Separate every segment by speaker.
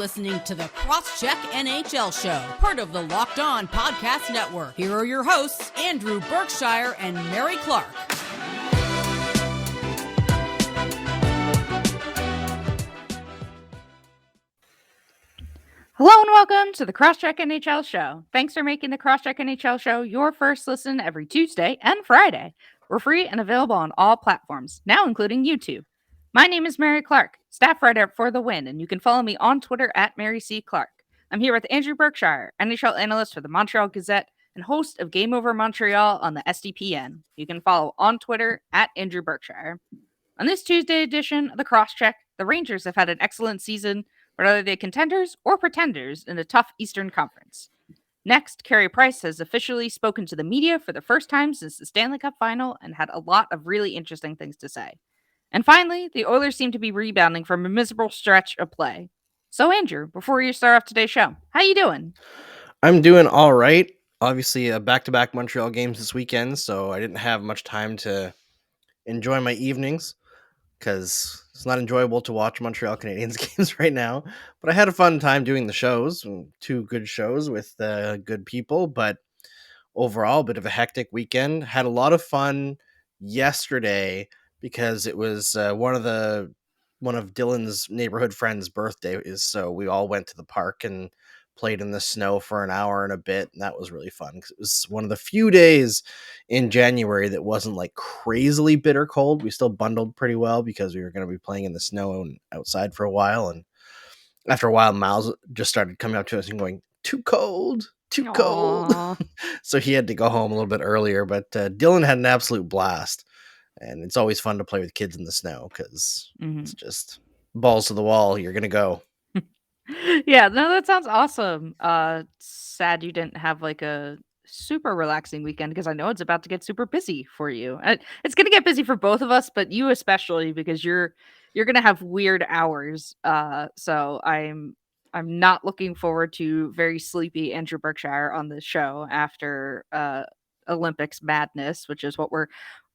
Speaker 1: listening to the Cross-Check NHL Show, part of the Locked On Podcast Network. Here are your hosts, Andrew Berkshire and Mary Clarke.
Speaker 2: Hello and welcome to the Cross-Check NHL Show. Thanks for making the Cross-Check NHL Show your first listen every Tuesday and Friday. We're free and available on all platforms, now including YouTube. My name is Mary Clarke, staff writer for The Win, and you can follow me on Twitter at Mary C. Clarke. I'm here with Andrew Berkshire, NHL analyst for the Montreal Gazette and host of Game Over Montreal on the SDPN. You can follow on Twitter at Andrew Berkshire. On this Tuesday edition of the Cross-Check, the Rangers have had an excellent season, but are they contenders or pretenders in a tough Eastern Conference? Next, Carey Price has officially spoken to the media for the first time since the Stanley Cup final and had a lot of really interesting things to say. And finally, the Oilers seem to be rebounding from a miserable stretch of play. So, Andrew, before you start off today's show, how you doing?
Speaker 3: I'm doing all right. Obviously, back-to-back Montreal games this weekend, so I didn't have much time to enjoy my evenings because it's not enjoyable to watch Montreal Canadiens games right now. But I had a fun time doing the shows, two good shows with good people. But overall, a bit of a hectic weekend. Had a lot of fun yesterday because it was one of Dylan's neighborhood friends' birthdays, so we all went to the park and played in the snow for an hour and a bit, and that was really fun because it was one of the few days in January that wasn't like crazily bitter cold. We still bundled pretty well because we were going to be playing in the snow and outside for a while, and after a while Miles just started coming up to us and going, too cold. So he had to go home a little bit earlier, but Dylan had an absolute blast. And it's always fun to play with kids in the snow because it's just balls to the wall. You're going to go.
Speaker 2: Yeah, no, that sounds awesome. Sad you didn't have like a super relaxing weekend because I know it's about to get super busy for you. It's going to get busy for both of us, but you especially because you're going to have weird hours. So I'm not looking forward to very sleepy Andrew Berkshire on this show after Olympics madness, which is what we're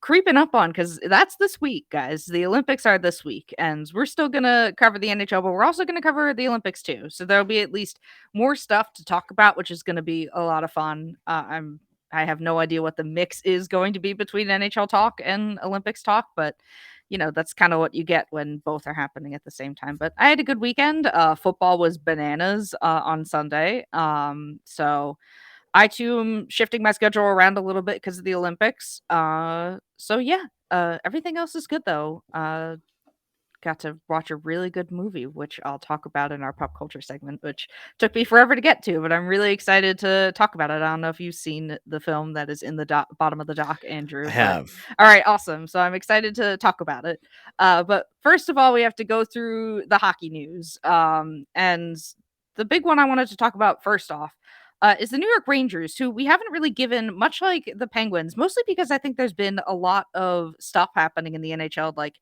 Speaker 2: creeping up on because that's this week, guys. The Olympics are this week, and we're still gonna cover the NHL, but we're also gonna cover the Olympics too. So there'll be at least more stuff to talk about, which is gonna be a lot of fun. I have no idea what the mix is going to be between NHL talk and Olympics talk, but you know, that's kind of what you get when both are happening at the same time. But I had a good weekend. Football was bananas on Sunday. So I too am shifting my schedule around a little bit because of the Olympics. So yeah, everything else is good though. Got to watch a really good movie, which I'll talk about in our pop culture segment, which took me forever to get to, but I'm really excited to talk about it. I don't know if you've seen the film that is in the bottom of the doc, Andrew.
Speaker 3: I have.
Speaker 2: All right, awesome. So I'm excited to talk about it. But first of all, we have to go through the hockey news. And the big one I wanted to talk about first off is the New York Rangers, who we haven't really given much like the Penguins, mostly because I think there's been a lot of stuff happening in the NHL, like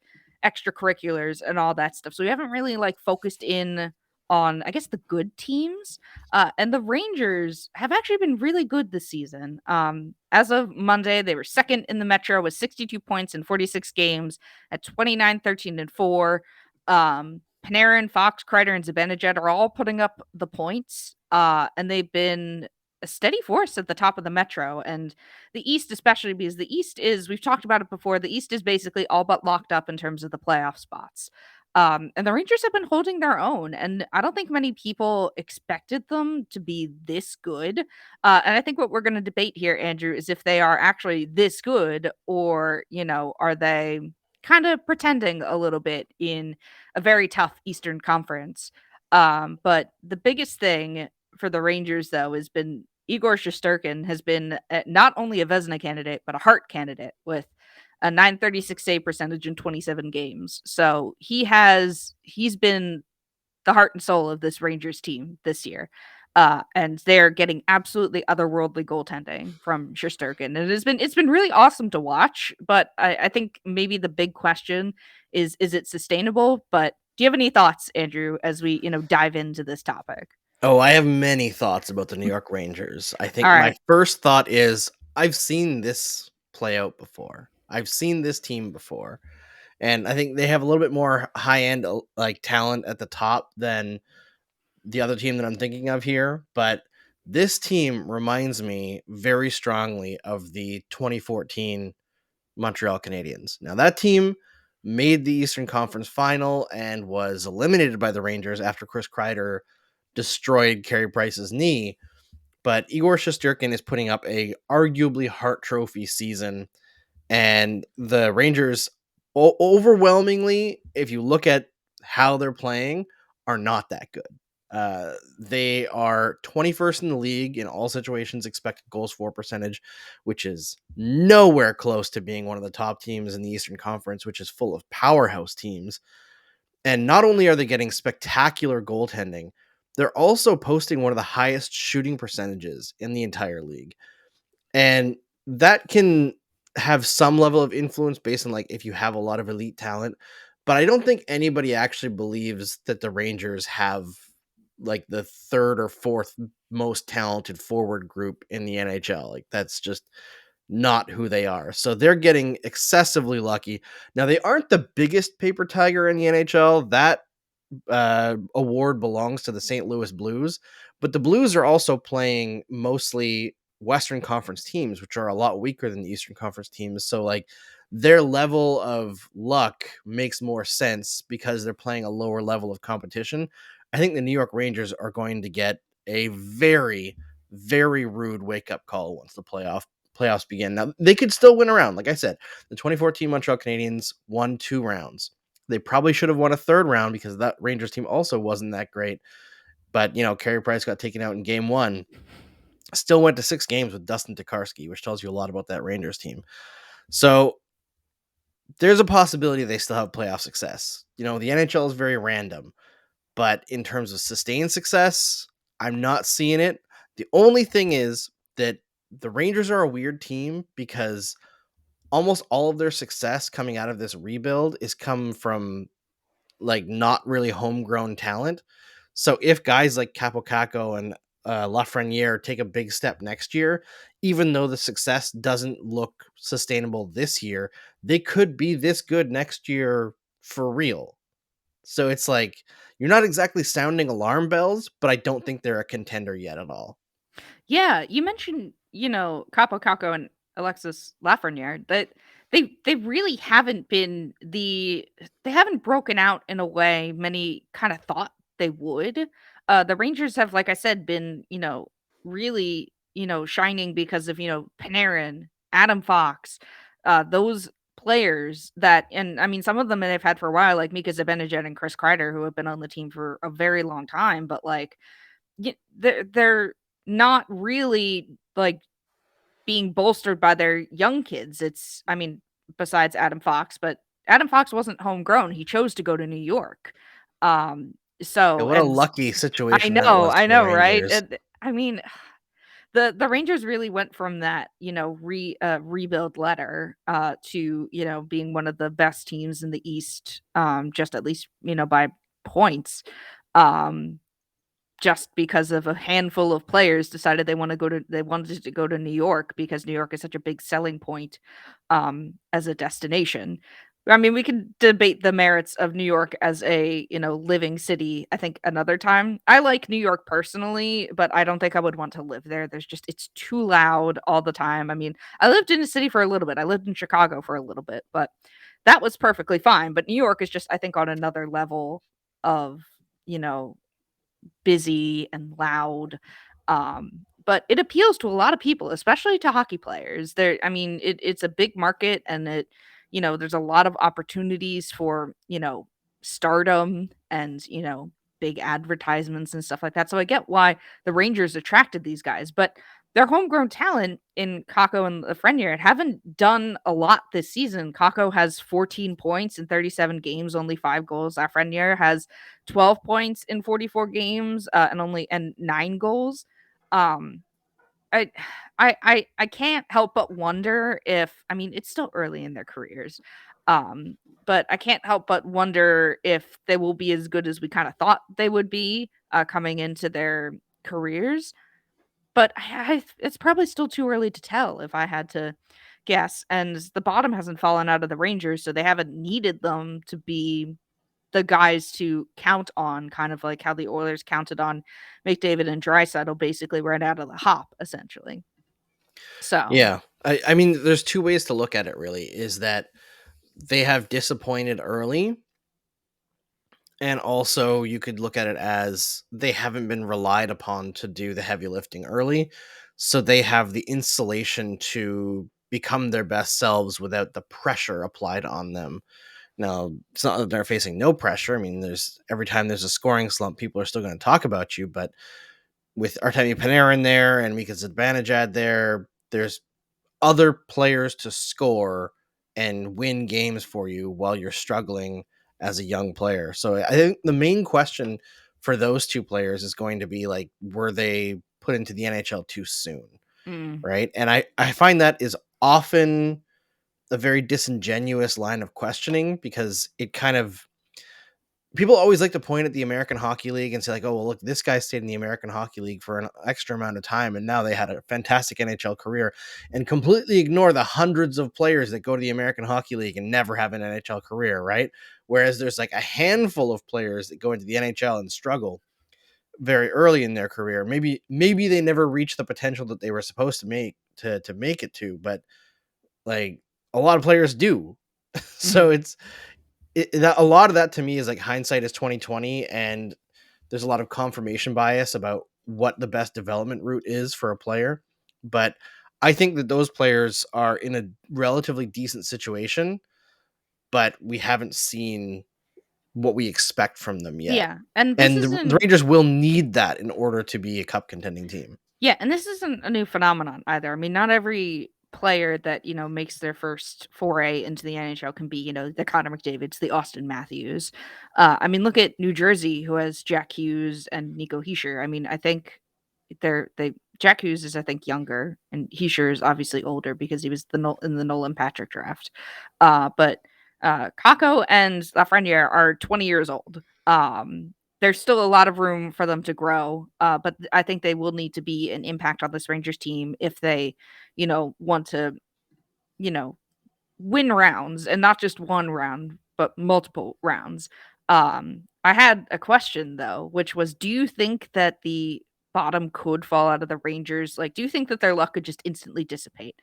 Speaker 2: extracurriculars and all that stuff. So we haven't really like focused in on, I guess, the good teams. And the Rangers have actually been really good this season. As of Monday, they were second in the Metro with 62 points in 46 games at 29, 13, and 4. Panarin, Fox, Kreider, and Zibanejad are all putting up the points, and they've been a steady force at the top of the Metro, and the East especially, because the East is, we've talked about it before, the East is basically all but locked up in terms of the playoff spots. And the Rangers have been holding their own, and I don't think many people expected them to be this good. And I think what we're going to debate here, Andrew, is if they are actually this good, or, you know, are they kind of pretending a little bit in a very tough Eastern Conference. But the biggest thing for the Rangers, though, has been Igor Shesterkin has been not only a Vezina candidate, but a Hart candidate with a .936 save percentage in 27 games. So he's been the heart and soul of this Rangers team this year. And they're getting absolutely otherworldly goaltending from Shesterkin. And it's been really awesome to watch, but I think maybe the big question is it sustainable? But do you have any thoughts, Andrew, as we, dive into this topic?
Speaker 3: Oh, I have many thoughts about the New York Rangers. I think my first thought is I've seen this play out before. I've seen this team before. And I think they have a little bit more high-end like talent at the top than the other team that I'm thinking of here, but this team reminds me very strongly of the 2014 Montreal Canadiens. Now, that team made the Eastern Conference Final and was eliminated by the Rangers after Chris Kreider destroyed Carey Price's knee. But Igor Shesterkin is putting up a arguably Hart Trophy season, and the Rangers, overwhelmingly, if you look at how they're playing, are not that good. They are 21st in the league in all situations expected goals for percentage, which is nowhere close to being one of the top teams in the Eastern Conference, which is full of powerhouse teams. And not only are they getting spectacular goaltending, they're also posting one of the highest shooting percentages in the entire league. And that can have some level of influence based on, like, if you have a lot of elite talent. But I don't think anybody actually believes that the Rangers have like the third or fourth most talented forward group in the NHL. Like, that's just not who they are. So they're getting excessively lucky. Now, they aren't the biggest paper tiger in the NHL. That award belongs to the St. Louis Blues, but the Blues are also playing mostly Western Conference teams, which are a lot weaker than the Eastern Conference teams. So, like, their level of luck makes more sense because they're playing a lower level of competition. I think the New York Rangers are going to get a very, very rude wake-up call once the playoffs begin. Now, they could still win a round. Like I said, the 2014 Montreal Canadiens won 2 rounds. They probably should have won a 3rd round because that Rangers team also wasn't that great. But, Carey Price got taken out in game 1. Still went to 6 games with Dustin Tokarski, which tells you a lot about that Rangers team. So there's a possibility they still have playoff success. The NHL is very random, but in terms of sustained success, I'm not seeing it. The only thing is that the Rangers are a weird team because almost all of their success coming out of this rebuild is come from, like, not really homegrown talent. So if guys like Capo Caco and Lafreniere take a big step next year, even though the success doesn't look sustainable this year, they could be this good next year for real. So it's like, you're not exactly sounding alarm bells, but I don't think they're a contender yet at all.
Speaker 2: Yeah, you mentioned, Capo Caco and Alexis Lafreniere, that they really haven't been they haven't broken out in a way many kind of thought they would. The Rangers have, like I said, been, really, shining because of, Panarin, Adam Fox, those players that, and I mean, some of them they've had for a while, like Mika Zibanejad and Chris Kreider, who have been on the team for a very long time, but like, they're not really, like, being bolstered by their young kids. It's, I mean, besides Adam Fox, but Adam Fox wasn't homegrown. He chose to go to New York. Um,
Speaker 3: Yeah,
Speaker 2: so
Speaker 3: what a
Speaker 2: and
Speaker 3: lucky situation that was
Speaker 2: I
Speaker 3: for the
Speaker 2: know, right?
Speaker 3: Rangers.
Speaker 2: I mean, the Rangers really went from that, rebuild letter to, being one of the best teams in the East, just at least, by points. Um, just because of a handful of players decided they wanted to go to New York because New York is such a big selling point, as a destination. I mean, we can debate the merits of New York as a, living city, I think, another time. I like New York personally, but I don't think I would want to live there. It's too loud all the time. I mean, I lived in a city for a little bit. I lived in Chicago for a little bit, but that was perfectly fine. But New York is just, I think, on another level of, you know, busy and loud. But it appeals to a lot of people, especially to hockey players. I mean, it's a big market, and there's a lot of opportunities for, stardom and, big advertisements and stuff like that. So I get why the Rangers attracted these guys, but their homegrown talent in Kako and Lafreniere haven't done a lot this season. Kako has 14 points in 37 games, only 5 goals. Lafreniere has 12 points in 44 games, and 9 goals. Um, I I can't help but wonder if, I mean, it's still early in their careers. Um, but I can't help but wonder if they will be as good as we kind of thought they would be, coming into their careers. But it's probably still too early to tell if I had to guess. And the bottom hasn't fallen out of the Rangers, so they haven't needed them to be, the guys to count on, kind of like how the Oilers counted on McDavid and Draisaitl basically right out of the hop, essentially. So
Speaker 3: Yeah. I mean, there's two ways to look at it, really, is that they have disappointed early. And also, you could look at it as they haven't been relied upon to do the heavy lifting early. So they have the insulation to become their best selves without the pressure applied on them. Now, it's not that they're facing no pressure. I mean, there's every time there's a scoring slump, people are still going to talk about you. But with Artemi Panarin there and Mika Zibanejad there's other players to score and win games for you while you're struggling as a young player. So I think the main question for those two players is going to be like, were they put into the NHL too soon? Right. And I find that is often a very disingenuous line of questioning, because it kind of, people always like to point at the American Hockey League and say like, oh, well, look, this guy stayed in the American Hockey League for an extra amount of time, and now they had a fantastic NHL career, and completely ignore the hundreds of players that go to the American Hockey League and never have an NHL career, right? Whereas there's like a handful of players that go into the NHL and struggle very early in their career. Maybe they never reach the potential that they were supposed to make it to, but like a lot of players do. So a lot of that to me is like hindsight is 2020, and there's a lot of confirmation bias about what the best development route is for a player. But I think that those players are in a relatively decent situation, but we haven't seen what we expect from them yet.
Speaker 2: yeah, and
Speaker 3: And the Rangers will need that in order to be a cup contending team.
Speaker 2: Yeah, and this isn't a new phenomenon either. I mean, not every player that, makes their first foray into the NHL can be, the Connor McDavids, the Austin Matthews. I mean, look at New Jersey, who has Jack Hughes and Nico Hischier. I mean, I think Jack Hughes is, I think, younger, and Hischier is obviously older because he was in the Nolan Patrick draft. But Kakko and Lafreniere are 20 years old. There's still a lot of room for them to grow, but I think they will need to be an impact on this Rangers team if they, want to, you know, win rounds, and not just one round, but multiple rounds. I had a question though, which was, do you think that the bottom could fall out of the Rangers? Like, do you think that their luck could just instantly dissipate?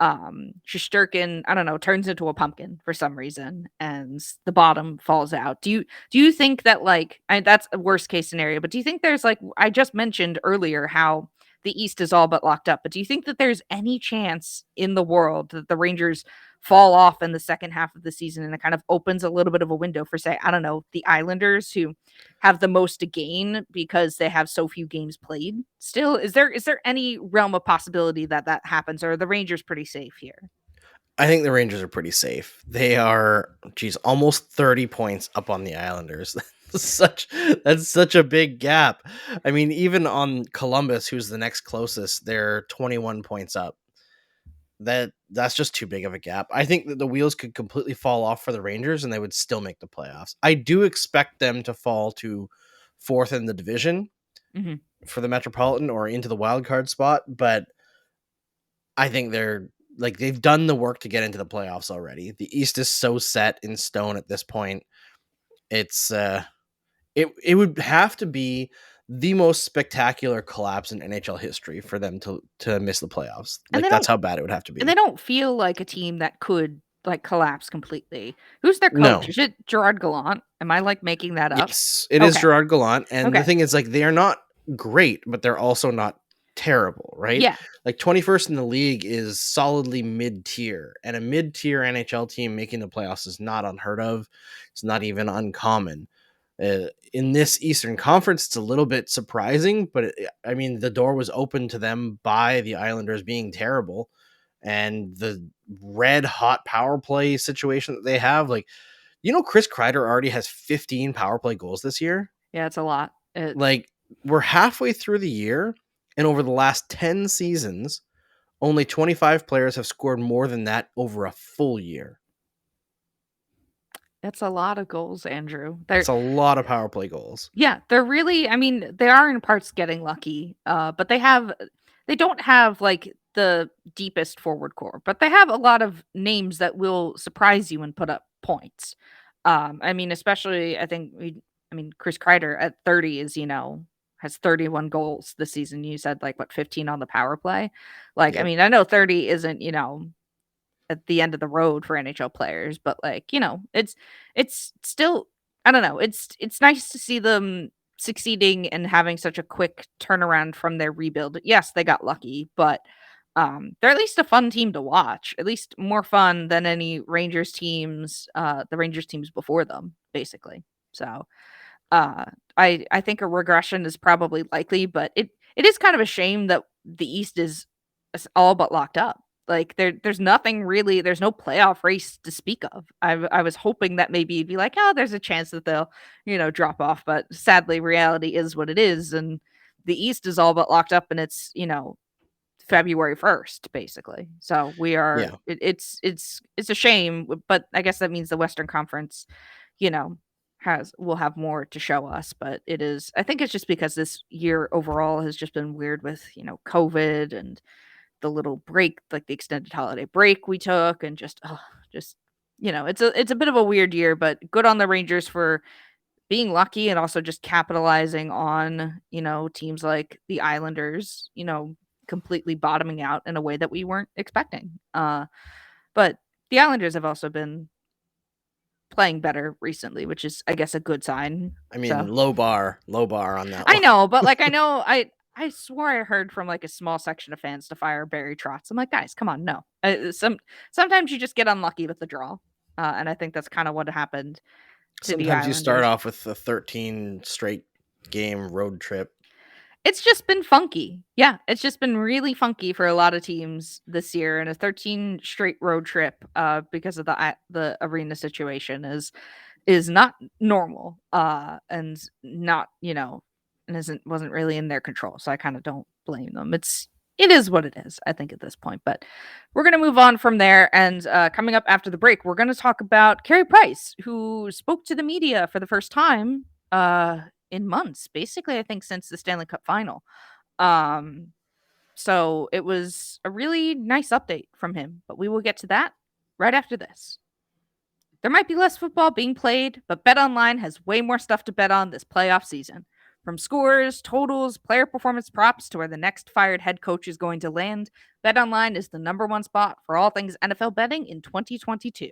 Speaker 2: Shesterkin, I don't know, turns into a pumpkin for some reason and the bottom falls out. Do you think that, like, that's a worst case scenario, but do you think there's, like, I just mentioned earlier how the East is all but locked up, but do you think that there's any chance in the world that the Rangers fall off in the second half of the season, and it kind of opens a little bit of a window for, say, I don't know, the Islanders, who have the most to gain because they have so few games played? Still, is there any realm of possibility that that happens, or are the Rangers pretty safe here?
Speaker 3: I think the Rangers are pretty safe. They are, almost 30 points up on the Islanders. That's such a big gap. I mean, even on Columbus, who's the next closest, they're 21 points up. That's just too big of a gap. I think that the wheels could completely fall off for the Rangers and they would still make the playoffs. I do expect them to fall to fourth in the division for the Metropolitan or into the wild card spot, but I think they've done the work to get into the playoffs already. The East is so set in stone at this point. It's it would have to be the most spectacular collapse in NHL history for them to miss the playoffs.
Speaker 2: And
Speaker 3: Like, that's how bad it would have to be.
Speaker 2: And they don't feel like a team that could, like, collapse completely. Who's their coach?
Speaker 3: No.
Speaker 2: Is it Gerard Gallant? Am I, like, making that up?
Speaker 3: Yes, it is
Speaker 2: Okay.
Speaker 3: Gerard Gallant. And the
Speaker 2: Okay.
Speaker 3: thing is, like, they are not great, but they're also not terrible, right?
Speaker 2: Yeah.
Speaker 3: Like, 21st in the league is solidly mid-tier, and a mid-tier NHL team making the playoffs is not unheard of. It's not even uncommon. In this Eastern Conference, it's a little bit surprising, but I mean, the door was open to them by the Islanders being terrible, and the red hot power play situation that they have. Like, Chris Kreider already has 15 power play goals this year.
Speaker 2: Yeah, it's a lot.
Speaker 3: Like, we're halfway through the year, and over the last 10 seasons, only 25 players have scored more than that over a full year.
Speaker 2: That's a lot of goals, Andrew.
Speaker 3: It's a lot of power play goals.
Speaker 2: Yeah, they're really, I mean, they are in parts getting lucky, but they don't have, like, the deepest forward core, but they have a lot of names that will surprise you and put up points. I mean, especially I mean, Chris Kreider at 30 is, has 31 goals this season. You said like what 15 on the power play. Like, I
Speaker 3: Yep.
Speaker 2: mean, I know 30 isn't, at the end of the road for NHL players, but like, it's still I don't know. It's nice to see them succeeding and having such a quick turnaround from their rebuild. Yes, they got lucky, but they're at least a fun team to watch. At least more fun than any Rangers teams, the Rangers teams before them, basically. So, uh, I think a regression is probably likely, but it is kind of a shame that the East is all but locked up. Like there's nothing really, there's no playoff race to speak of. I was hoping that maybe you'd be like, oh, there's a chance that they'll, drop off, but sadly, reality is what it is, and the East is all but locked up, and it's February 1st, basically. So we are
Speaker 3: Yeah.
Speaker 2: it's a shame, but I guess that means the Western Conference, you know, will have more to show us. But I think it's just because this year overall has just been weird with, COVID and the little break, like the extended holiday break we took, and just it's a bit of a weird year, but good on the Rangers for being lucky and also just capitalizing on, teams like the Islanders, completely bottoming out in a way that we weren't expecting. But the Islanders have also been playing better recently, which is, I guess, a good sign.
Speaker 3: I mean,
Speaker 2: So
Speaker 3: low bar on that
Speaker 2: I
Speaker 3: one.
Speaker 2: know, but like I swore I heard from like a small section of fans to fire Barry Trotz. I'm like, guys, come on, no. Sometimes you just get unlucky with the draw, and I think that's kind of what happened to the
Speaker 3: Sometimes you start
Speaker 2: Islanders.
Speaker 3: off with a 13 straight game road trip.
Speaker 2: It's just been funky. Yeah, it's just been really funky for a lot of teams this year, and a 13 straight road trip because of the arena situation is not normal, and not, and wasn't really in their control. So I kind of don't blame them. It is what it is, I think, at this point. But we're going to move on from there. And coming up after the break, we're going to talk about Carey Price, who spoke to the media for the first time in months, basically, I think, since the Stanley Cup final. So it was a really nice update from him, but we will get to that right after this. There might be less football being played, but BetOnline has way more stuff to bet on this playoff season. From scores, totals, player performance props to where the next fired head coach is going to land, BetOnline is the #1 spot for all things NFL betting in 2022.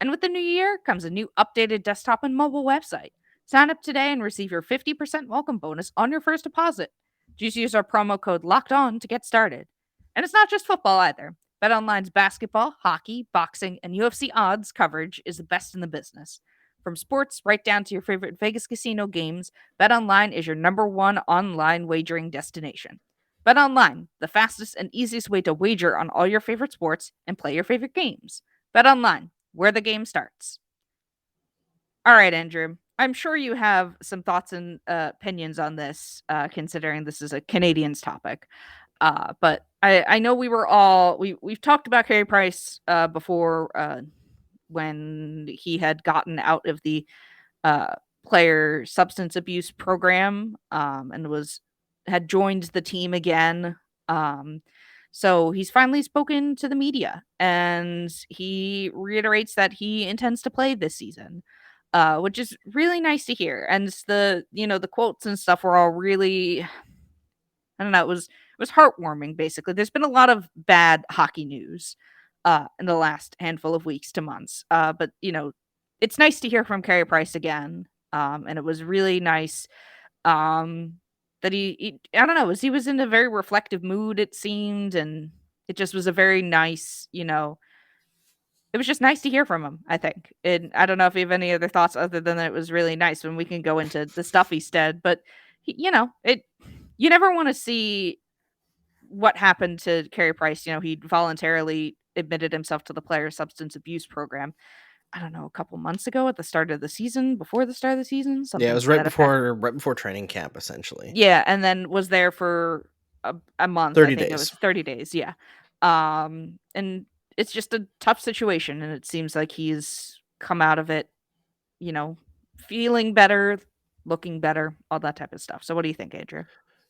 Speaker 2: And with the new year comes a new updated desktop and mobile website. Sign up today and receive your 50% welcome bonus on your first deposit. Just use our promo code LOCKEDON to get started. And it's not just football either. BetOnline's basketball, hockey, boxing, and UFC odds coverage is the best in the business. From sports right down to your favorite Vegas casino games, BetOnline is your #1 online wagering destination. BetOnline, the fastest and easiest way to wager on all your favorite sports and play your favorite games. BetOnline, where the game starts. All right, Andrew. I'm sure you have some thoughts and opinions on this, considering this is a Canadiens topic. But I know we've talked about Carey Price before, when he had gotten out of the player substance abuse program, and had joined the team again. So he's finally spoken to the media, and he reiterates that he intends to play this season, which is really nice to hear. And the quotes and stuff were all really, I don't know, it was heartwarming. Basically, there's been a lot of bad hockey news in the last handful of weeks to months, but it's nice to hear from Carey Price again, and it was really nice. That I don't know, he was in a very reflective mood, it seemed, and it just was a very nice, it was just nice to hear from him, I think. And I don't know if you have any other thoughts other than that it was really nice, when we can go into the stuff he said, but you never want to see what happened to Carey Price. He voluntarily admitted himself to the player substance abuse program. I don't know, a couple months ago at the start of the season, before the start of the season,
Speaker 3: Yeah, it
Speaker 2: something
Speaker 3: was
Speaker 2: to that effect.
Speaker 3: right before training camp, essentially.
Speaker 2: Yeah, and then was there for a month.
Speaker 3: 30
Speaker 2: I think it was
Speaker 3: days.
Speaker 2: 30 days. Yeah. And it's just a tough situation, and it seems like he's come out of it, you know, feeling better, looking better, all that type of stuff. So what do you think, Andrew?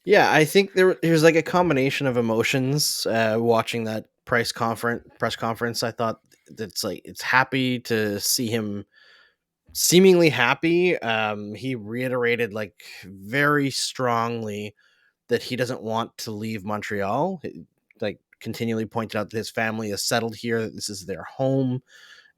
Speaker 3: Yeah, I think there's like a combination of emotions watching that press conference. I thought it's happy to see him seemingly happy. He reiterated like very strongly that he doesn't want to leave Montreal. Like continually pointed out that his family is settled here, that this is their home,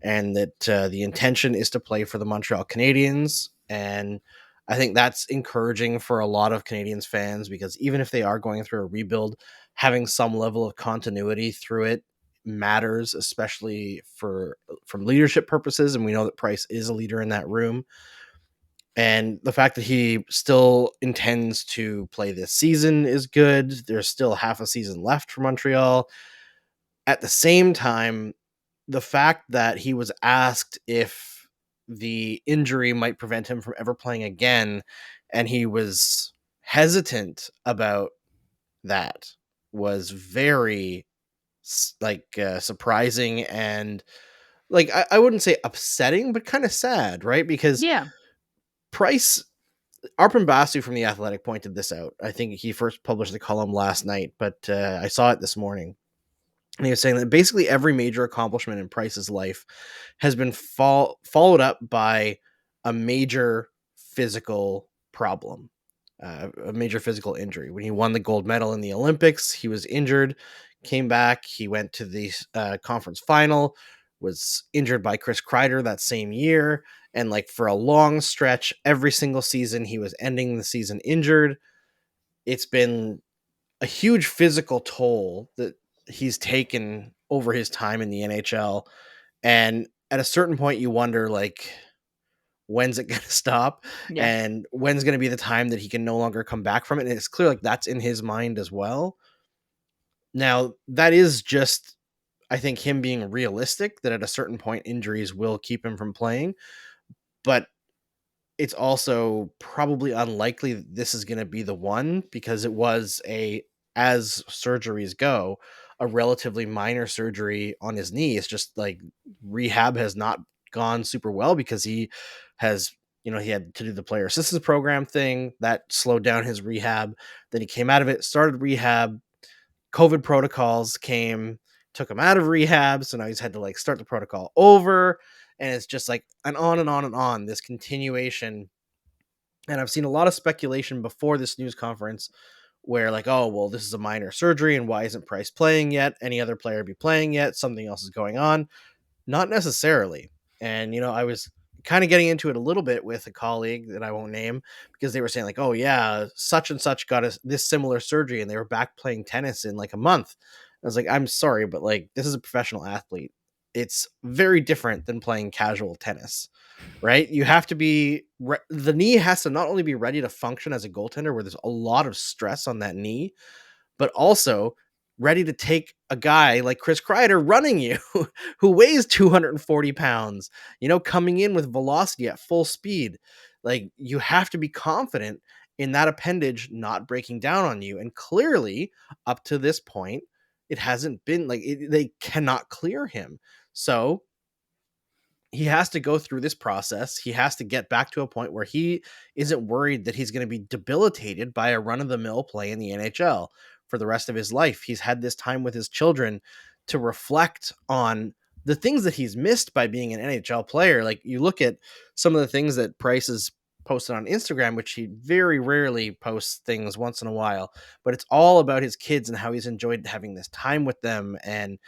Speaker 3: and that the intention is to play for the Montreal Canadiens. And I think that's encouraging for a lot of Canadiens fans, because even if they are going through a rebuild, having some level of continuity through it matters, especially from leadership purposes. And we know that Price is a leader in that room. And the fact that he still intends to play this season is good. There's still half a season left for Montreal. At the same time, the fact that he was asked if the injury might prevent him from ever playing again, and he was hesitant about that, was very surprising, and like I wouldn't say upsetting, but kind of sad, right? Because
Speaker 2: Yeah.
Speaker 3: Price, Arpon Basu from The Athletic pointed this out. I think he first published the column last night, but I saw it this morning. And he was saying that basically every major accomplishment in Price's life has been followed up by a major physical problem, a major physical injury. When he won the gold medal in the Olympics, he was injured, came back. He went to the conference final, was injured by Chris Kreider that same year. And like for a long stretch, every single season, he was ending the season injured. It's been a huge physical toll that he's taken over his time in the NHL. And at a certain point, you wonder, like, when's it going to stop?
Speaker 2: Yeah.
Speaker 3: And when's going to be the time that he can no longer come back from it? And it's clear like that's in his mind as well. Now, that is just, I think, him being realistic that at a certain point, injuries will keep him from playing. But it's also probably unlikely that this is going to be the one, because it was as surgeries go, a relatively minor surgery on his knee. It's just like rehab has not gone super well, because he has, he had to do the player assistance program thing that slowed down his rehab. Then he came out of it, started rehab. COVID protocols came, took him out of rehab. So now he's had to like start the protocol over. And it's just like an on and on and on, this continuation. And I've seen a lot of speculation before this news conference where like, oh, well, this is a minor surgery, and why isn't Price playing yet? Any other player be playing yet? Something else is going on. Not necessarily. And, I was kind of getting into it a little bit with a colleague that I won't name, because they were saying like, oh yeah, such and such got this similar surgery and they were back playing tennis in like a month. I was like, I'm sorry, but like, this is a professional athlete. It's very different than playing casual tennis, right? You have to be, the knee has to not only be ready to function as a goaltender, where there's a lot of stress on that knee, but also ready to take a guy like Chris Kreider running you, who weighs 240 pounds, coming in with velocity at full speed. Like, you have to be confident in that appendage not breaking down on you. And clearly, up to this point, it hasn't been like they cannot clear him. So he has to go through this process. He has to get back to a point where he isn't worried that he's going to be debilitated by a run-of-the-mill play in the NHL for the rest of his life. He's had this time with his children to reflect on the things that he's missed by being an NHL player. Like, you look at some of the things that Price has posted on Instagram, which he very rarely posts things once in a while, but it's all about his kids and how he's enjoyed having this time with them and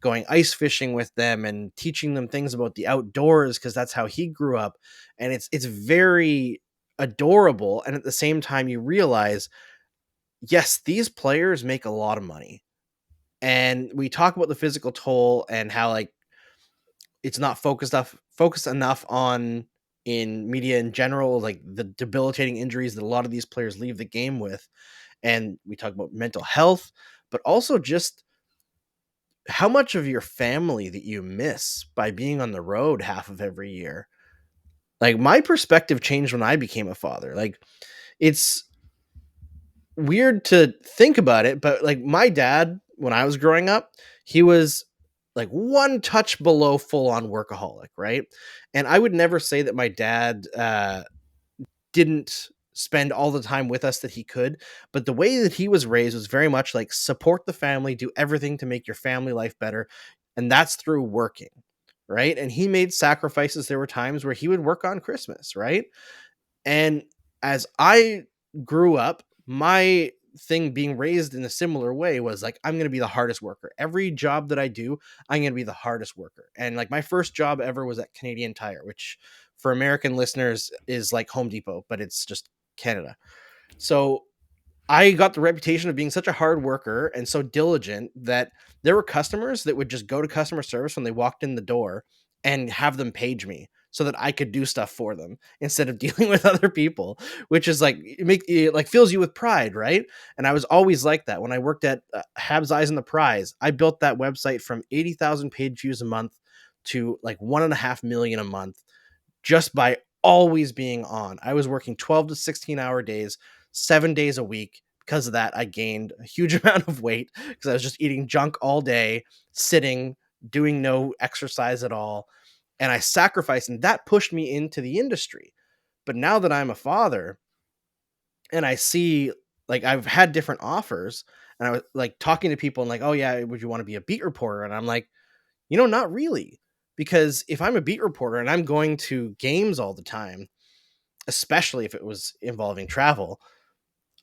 Speaker 3: going ice fishing with them and teaching them things about the outdoors, because that's how he grew up. And it's very adorable. And at the same time, you realize, yes, these players make a lot of money. And we talk about the physical toll and how like it's not focused enough on, in media in general, like the debilitating injuries that a lot of these players leave the game with. And we talk about mental health, but also just how much of your family that you miss by being on the road half of every year. Like, my perspective changed when I became a father. Like, it's weird to think about it, but like my dad, when I was growing up, he was like one touch below full on workaholic, right? And I would never say that my dad didn't spend all the time with us that he could, but the way that he was raised was very much like support the family, do everything to make your family life better, and that's through working, right? And he made sacrifices. There were times where he would work on Christmas, right? And as I grew up, my thing being raised in a similar way was like, I'm going to be the hardest worker. Every job that I do, I'm going to be the hardest worker. And like my first job ever was at Canadian Tire, which for American listeners is like Home Depot, but it's just Canada. So I got the reputation of being such a hard worker and so diligent that there were customers that would just go to customer service when they walked in the door and have them page me so that I could do stuff for them instead of dealing with other people, which is like it like fills you with pride, right? And I was always like that when I worked at Habs Eyes and the Prize. I built that website from 80,000 page views a month to like 1.5 million a month just by always being on. I was working 12 to 16-hour days, 7 days a week. Because of that, I gained a huge amount of weight because I was just eating junk all day, sitting, doing no exercise at all. And I sacrificed, and that pushed me into the industry. But now that I'm a father and I see, like, I've had different offers, and I was like talking to people and like, oh yeah, would you want to be a beat reporter? And I'm like, not really. Because if I'm a beat reporter and I'm going to games all the time, especially if it was involving travel,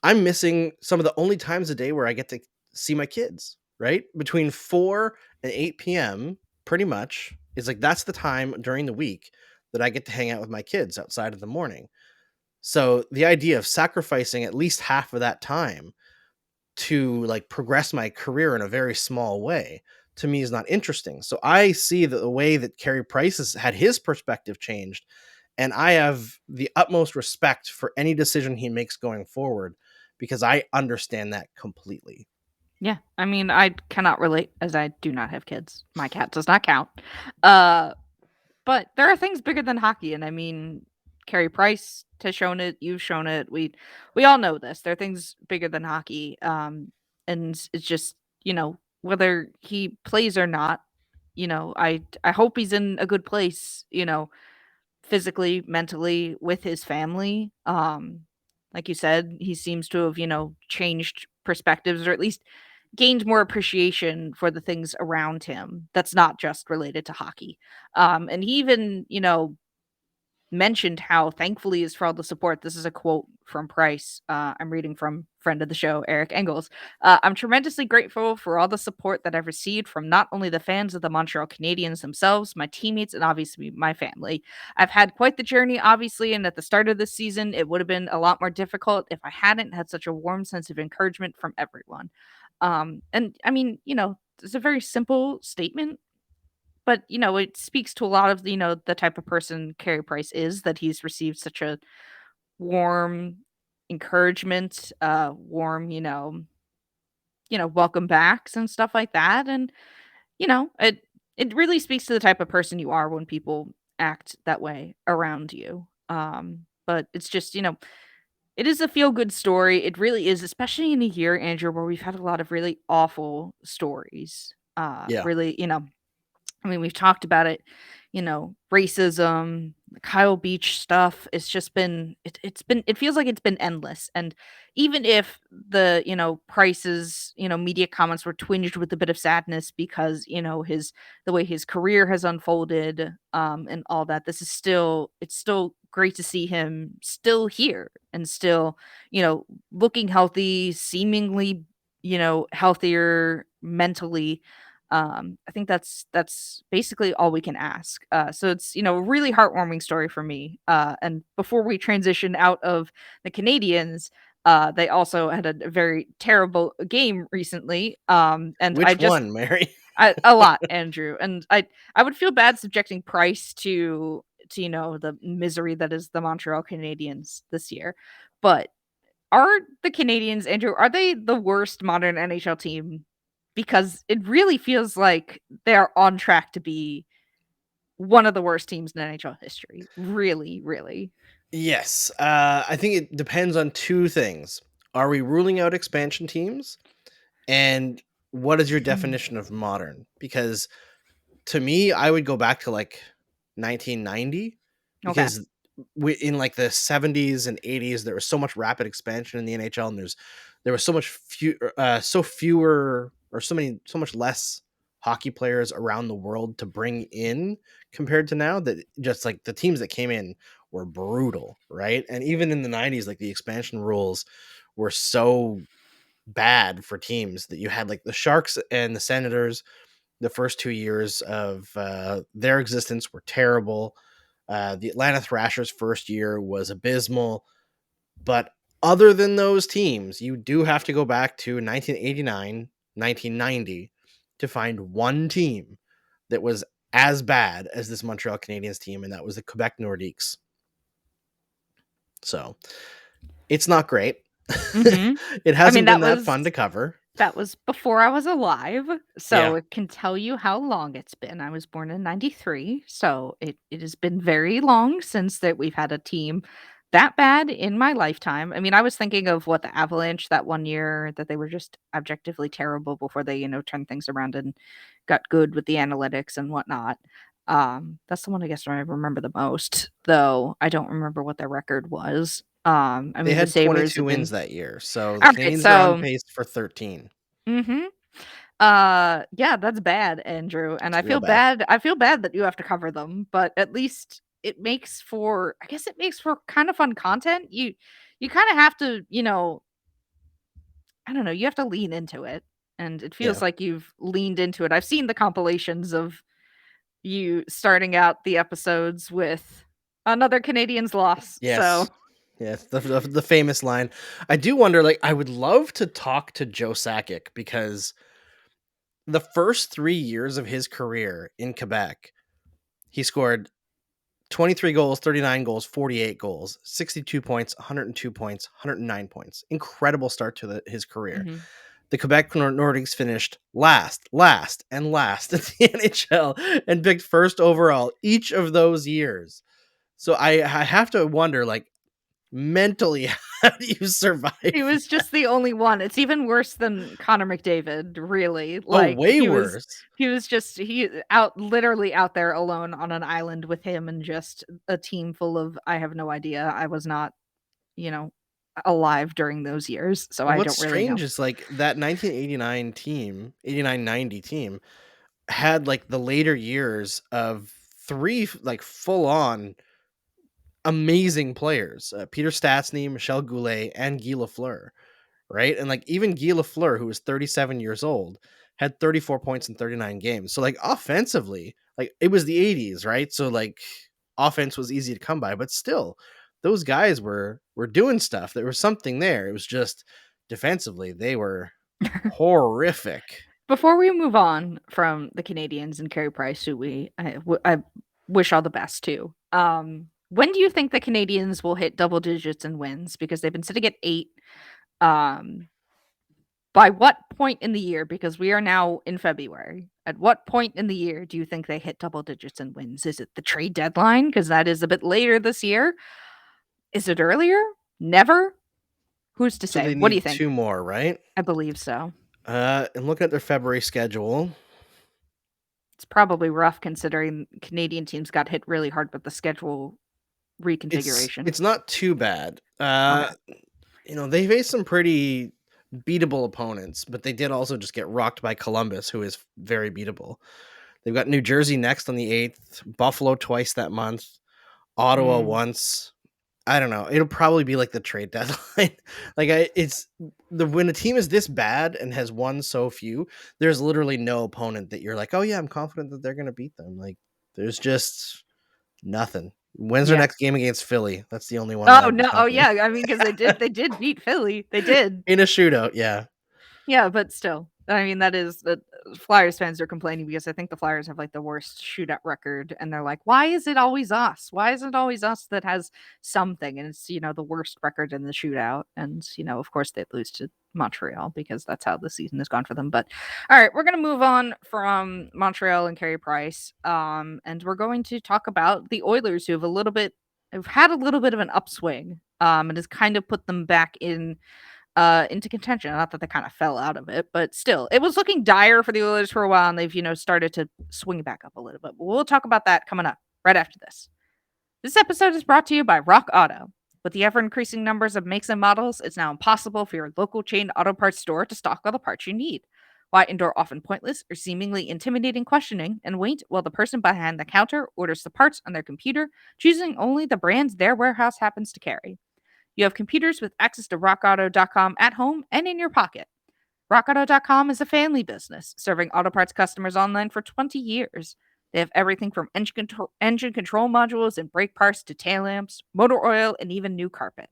Speaker 3: I'm missing some of the only times a day where I get to see my kids, right? Between 4 and 8 p.m., pretty much, is like that's the time during the week that I get to hang out with my kids outside of the morning. So the idea of sacrificing at least half of that time to like progress my career in a very small way to me is not interesting. So I see that the way that Carey Price has had his perspective changed, and I have the utmost respect for any decision he makes going forward because I understand that completely.
Speaker 2: Yeah, I mean, I cannot relate as I do not have kids. My cat does not count. Uh, but there are things bigger than hockey, and I mean, Carey Price has shown it. You've shown it. We all know this. There are things bigger than hockey. And it's just whether he plays or not. I hope he's in a good place. Physically, mentally, with his family. Like you said, he seems to have changed perspectives, or at least gained more appreciation for the things around him that's not just related to hockey. And he even, mentioned how thankful he is for all the support. This is a quote from Price. I'm reading from friend of the show, Eric Engels. I'm tremendously grateful for all the support that I've received from not only the fans of the Montreal Canadiens themselves, my teammates, and obviously my family. I've had quite the journey, obviously, and at the start of this season, it would have been a lot more difficult if I hadn't had such a warm sense of encouragement from everyone. And I mean, it's a very simple statement, but, it speaks to a lot of, the type of person Carey Price is, that he's received such a warm encouragement, warm, welcome backs and stuff like that. And, it really speaks to the type of person you are when people act that way around you. But it's just, it is a feel good story. It really is, especially in a year, Andrew, where we've had a lot of really awful stories.
Speaker 3: Yeah.
Speaker 2: Really, I mean, we've talked about it, racism, the Kyle Beach stuff. It's just been it feels like it's been endless. And even if the, Price's, media comments were twinged with a bit of sadness because, the way his career has unfolded, and all that, it's still great to see him still here and still, looking healthy, seemingly, healthier mentally. I think that's basically all we can ask. So it's a really heartwarming story for me. And before we transition out of the Canadians, they also had a very terrible game recently. And
Speaker 3: Which one, Mary?
Speaker 2: a lot, Andrew. And I would feel bad subjecting Price to the misery that is the Montreal Canadiens this year, but are the Canadians, Andrew, are they the worst modern NHL team? Because it really feels like they're on track to be one of the worst teams in NHL history. Really, really.
Speaker 3: Yes. I think it depends on two things. Are we ruling out expansion teams? And what is your definition of modern? Because to me, I would go back to like 1990
Speaker 2: Okay.
Speaker 3: because in like the 70s and 80s there was so much rapid expansion in the NHL, and there was so much so much less hockey players around the world to bring in compared to now, that just like the teams that came in were brutal, right? And even in the 90s, like the expansion rules were so bad for teams that you had like the Sharks and the Senators. The first 2 years of their existence were terrible. The Atlanta Thrashers' first year was abysmal. But other than those teams, you do have to go back to 1989, 1990 to find one team that was as bad as this Montreal Canadiens team, and that was the Quebec Nordiques. So it's not great.
Speaker 2: Mhm.
Speaker 3: It hasn't
Speaker 2: that
Speaker 3: been that
Speaker 2: was
Speaker 3: fun to cover.
Speaker 2: that was before I was alive, so
Speaker 3: Yeah.
Speaker 2: it can tell you how long it's been. I was born in '93, so it has been very long since that we've had a team that bad in my lifetime. I mean, I was thinking of what the Avalanche that one year that they were just objectively terrible before they, turned things around and got good with the analytics and whatnot. That's the one I guess I remember the most, though I don't remember what their record was. I
Speaker 3: They
Speaker 2: mean, the
Speaker 3: had
Speaker 2: Sabres
Speaker 3: 22
Speaker 2: have
Speaker 3: wins
Speaker 2: been
Speaker 3: that year. So the
Speaker 2: okay,
Speaker 3: Canadiens are on
Speaker 2: so
Speaker 3: pace for 13.
Speaker 2: mhm. Yeah, that's bad, Andrew, and
Speaker 3: It's real bad.
Speaker 2: I feel bad that you have to cover them, but at least it makes for I guess it makes for kind of fun content. You kind of have to, I don't know, you have to lean into it, and it feels
Speaker 3: Yeah.
Speaker 2: like you've leaned into it. I've seen the compilations of you starting out the episodes with another Canadians loss. So,
Speaker 3: Yes. Yes. The famous line. I do wonder, like, I would love to talk to Joe Sakic because the first 3 years of his career in Quebec, he scored 23 goals, 39 goals, 48 goals, 62 points, 102 points, 109 points. Incredible start to his career.
Speaker 2: mhm.
Speaker 3: The Quebec Nordiques finished last, and last at the NHL and picked first overall each of those years. So I have to wonder, like, mentally, how do you survive
Speaker 2: He was
Speaker 3: that?
Speaker 2: just the only one. It's even worse than Connor McDavid, really.
Speaker 3: Oh,
Speaker 2: Like
Speaker 3: way worse.
Speaker 2: he was just he out literally out there alone on an island with him and just a team full of I have no idea. I was not, you know, alive during those years, so
Speaker 3: Well,
Speaker 2: I
Speaker 3: what's
Speaker 2: don't really know.
Speaker 3: strange is like that 1989 team, 89-90 team had like the later years of three like full on amazing players, Peter Stastny, Michel Goulet, and Guy Lafleur, right? And like even Guy Lafleur, who was 37 years old, had 34 points in 39 games. So like offensively, like it was the 80s, right? So like offense was easy to come by, but still those guys were doing stuff. There was something there. It was just defensively, they were horrific.
Speaker 2: Before we move on from the Canadians and Carey Price, who I wish all the best to. When do you think the Canadians will hit double digits in wins? Because they've been sitting at 8. Um, By what point in the year, because we are now in February, at what point in the year do you think they hit double digits in wins? Is it the trade deadline? Because that is a bit later this year. Is it earlier? Never? Who's to
Speaker 3: So
Speaker 2: say?
Speaker 3: they
Speaker 2: What do you
Speaker 3: need
Speaker 2: think?
Speaker 3: two more, right?
Speaker 2: I believe so.
Speaker 3: And looking at their February schedule,
Speaker 2: It's probably rough considering Canadian teams got hit really hard with the schedule reconfiguration.
Speaker 3: it's not too bad.
Speaker 2: Okay.
Speaker 3: They faced some pretty beatable opponents, but they did also just get rocked by Columbus, who is very beatable. They've got New Jersey next on the 8th, Buffalo twice that month, Ottawa
Speaker 2: Mm.
Speaker 3: once. I don't know. It'll probably be like the trade deadline. When a team is this bad and has won so few, there's literally no opponent that you're like, oh yeah, I'm confident that they're gonna beat them. Like there's just nothing. When's their
Speaker 2: Yeah.
Speaker 3: next game against Philly? That's the only one that
Speaker 2: Oh,
Speaker 3: I'd be
Speaker 2: no. Oh,
Speaker 3: confident
Speaker 2: yeah. I mean, because they did beat Philly. They did.
Speaker 3: in a shootout. Yeah,
Speaker 2: Yeah, but still, I mean, that is the Flyers fans are complaining because I think the Flyers have like the worst shootout record, and they're like, "Why is it always us? Why is it always us that has something?" And it's the worst record in the shootout, and of course they lose to Montreal because that's how the season has gone for them. But all right, we're gonna move on from Montreal and Carey Price, and we're going to talk about the Oilers, who have had a little bit of an upswing, and has kind of put them back into contention. Not that they kind of fell out of it, but still, it was looking dire for the Oilers for a while, and they've started to swing back up a little bit. But we'll talk about that coming up right after this. This episode is brought to you by Rock Auto. With the ever-increasing numbers of makes and models, it's now impossible for your local chain auto parts store to stock all the parts you need. Why endure often pointless or seemingly intimidating questioning and wait while the person behind the counter orders the parts on their computer, choosing only the brands their warehouse happens to carry. You have computers with access to rockauto.com at home and in your pocket. RockAuto.com is a family business, serving auto parts customers online for 20 years. They have everything from engine control modules and brake parts to tail lamps, motor oil, and even new carpet.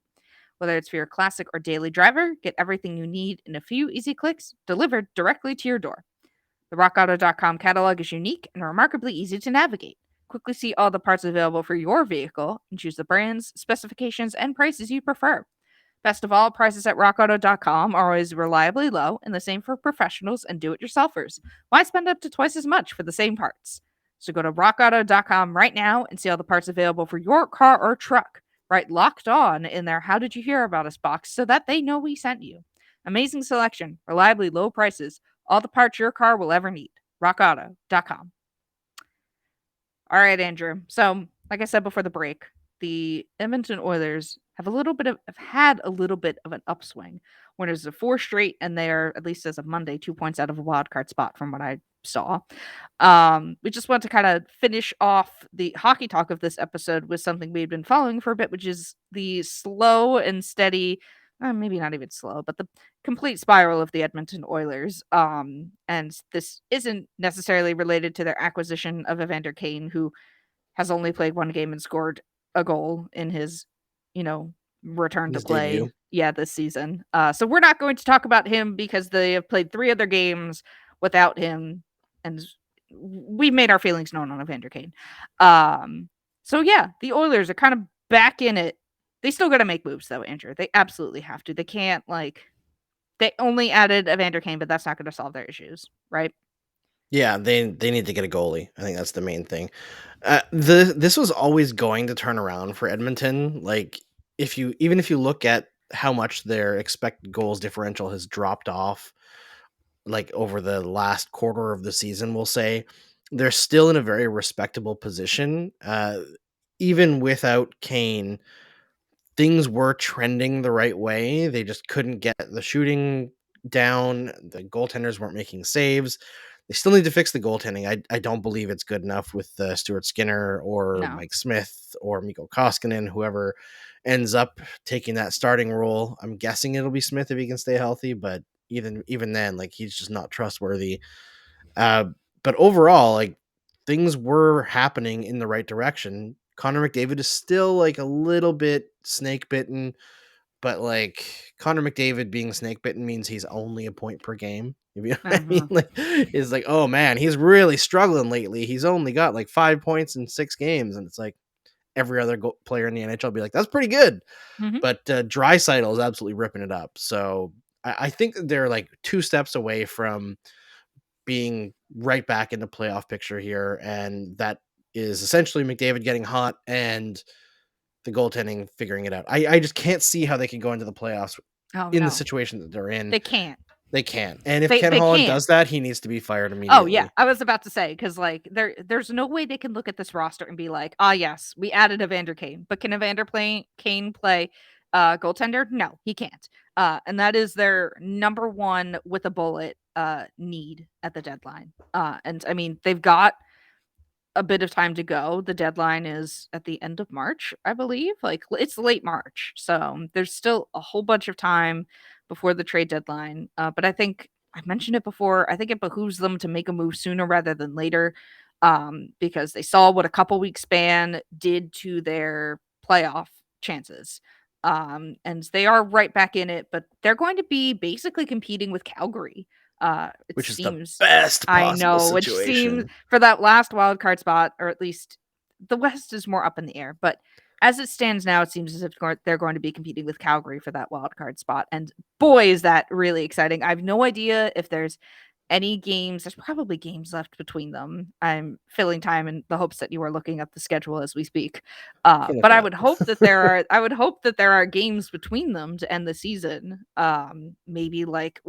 Speaker 2: Whether it's for your classic or daily driver, get everything you need in a few easy clicks delivered directly to your door. The RockAuto.com catalog is unique and remarkably easy to navigate. Quickly see all the parts available for your vehicle and choose the brands, specifications, and prices you prefer. Best of all, prices at rockauto.com are always reliably low and the same for professionals and do-it-yourselfers. Why spend up to twice as much for the same parts? So go to rockauto.com right now and see all the parts available for your car or truck. Write Locked On in their How Did You Hear About Us box so that they know we sent you. Amazing selection, reliably low prices, all the parts your car will ever need. rockauto.com. All right, Andrew. So, like I said before the break, the Edmonton Oilers have had a little bit of an upswing. Winners of 4 straight, and they are, at least as of Monday, 2 points out of a wild card spot from what I saw. We just want to kind of finish off the hockey talk of this episode with something we've been following for a bit, which is the slow and steady, maybe not even slow, but the complete spiral of the Edmonton Oilers. And this isn't necessarily related to their acquisition of Evander Kane, who has only played 1 game and scored a goal in his, return to
Speaker 3: His
Speaker 2: play.
Speaker 3: debut.
Speaker 2: Yeah, this season. So we're not going to talk about him because they have played 3 other games without him, and we made our feelings known on Evander Kane. So yeah, the Oilers are kind of back in it. They still got to make moves though, Andrew. They absolutely have to. They can't they only added Evander Kane, but that's not going to solve their issues, right?
Speaker 3: Yeah, they need to get a goalie. I think that's the main thing. This was always going to turn around for Edmonton. Like if you look at how much their expected goals differential has dropped off, like over the last quarter of the season, we'll say they're still in a very respectable position. Even without Kane, things were trending the right way. They just couldn't get the shooting down. The goaltenders weren't making saves. They still need to fix the goaltending. I don't believe it's good enough with Stuart Skinner or
Speaker 2: No.
Speaker 3: Mike Smith or Mikko Koskinen, whoever ends up taking that starting role. I'm guessing it'll be Smith if he can stay healthy, but even then, like, he's just not trustworthy. But overall, like, things were happening in the right direction. Connor McDavid is still like a little bit snake bitten, but like Connor McDavid being snake bitten means he's only a point per game. You know what I mean? Like, it's like, oh man, he's really struggling lately. He's only got like 5 points in 6 games, and it's like every other player in the NHL be like, that's pretty good.
Speaker 2: Mhm.
Speaker 3: But Draisaitl is absolutely ripping it up. So I think they're like 2 steps away from being right back in the playoff picture here, and that is essentially McDavid getting hot and the goaltending figuring it out. I just can't see how they can go into the playoffs
Speaker 2: Oh
Speaker 3: in
Speaker 2: no,
Speaker 3: the situation that they're in.
Speaker 2: they can't.
Speaker 3: They can't. And if
Speaker 2: They
Speaker 3: Ken Holland
Speaker 2: can't.
Speaker 3: does that, he needs to be fired
Speaker 2: Oh
Speaker 3: immediately.
Speaker 2: yeah, I was about to say because like there's no way they can look at this roster and be like, ah yes, we added Evander Kane, but can Kane play goaltender? No, he can't. And that is their number one with a bullet need at the deadline. And I mean they've got a bit of time to go. The deadline is at the end of March, I believe. Like it's late March, so there's still a whole bunch of time before the trade deadline. But I think I mentioned it before. I think it behooves them to make a move sooner rather than later, because they saw what a couple week span did to their playoff chances. And they are right back in it, but they're going to be basically competing with Calgary. It
Speaker 3: Which is the
Speaker 2: seems
Speaker 3: best
Speaker 2: I
Speaker 3: possible
Speaker 2: know, which seems
Speaker 3: situation.
Speaker 2: for that last wild card spot, or at least the West is more up in the air. But as it stands now, it seems as if they're going to be competing with Calgary for that wild card spot. And boy, is that really exciting! I have no idea if there's any games. There's probably games left between them. I'm filling time in the hopes that you are looking at the schedule as we speak. But I would hope that there are. I would hope that there are games between them to end the season. Maybe like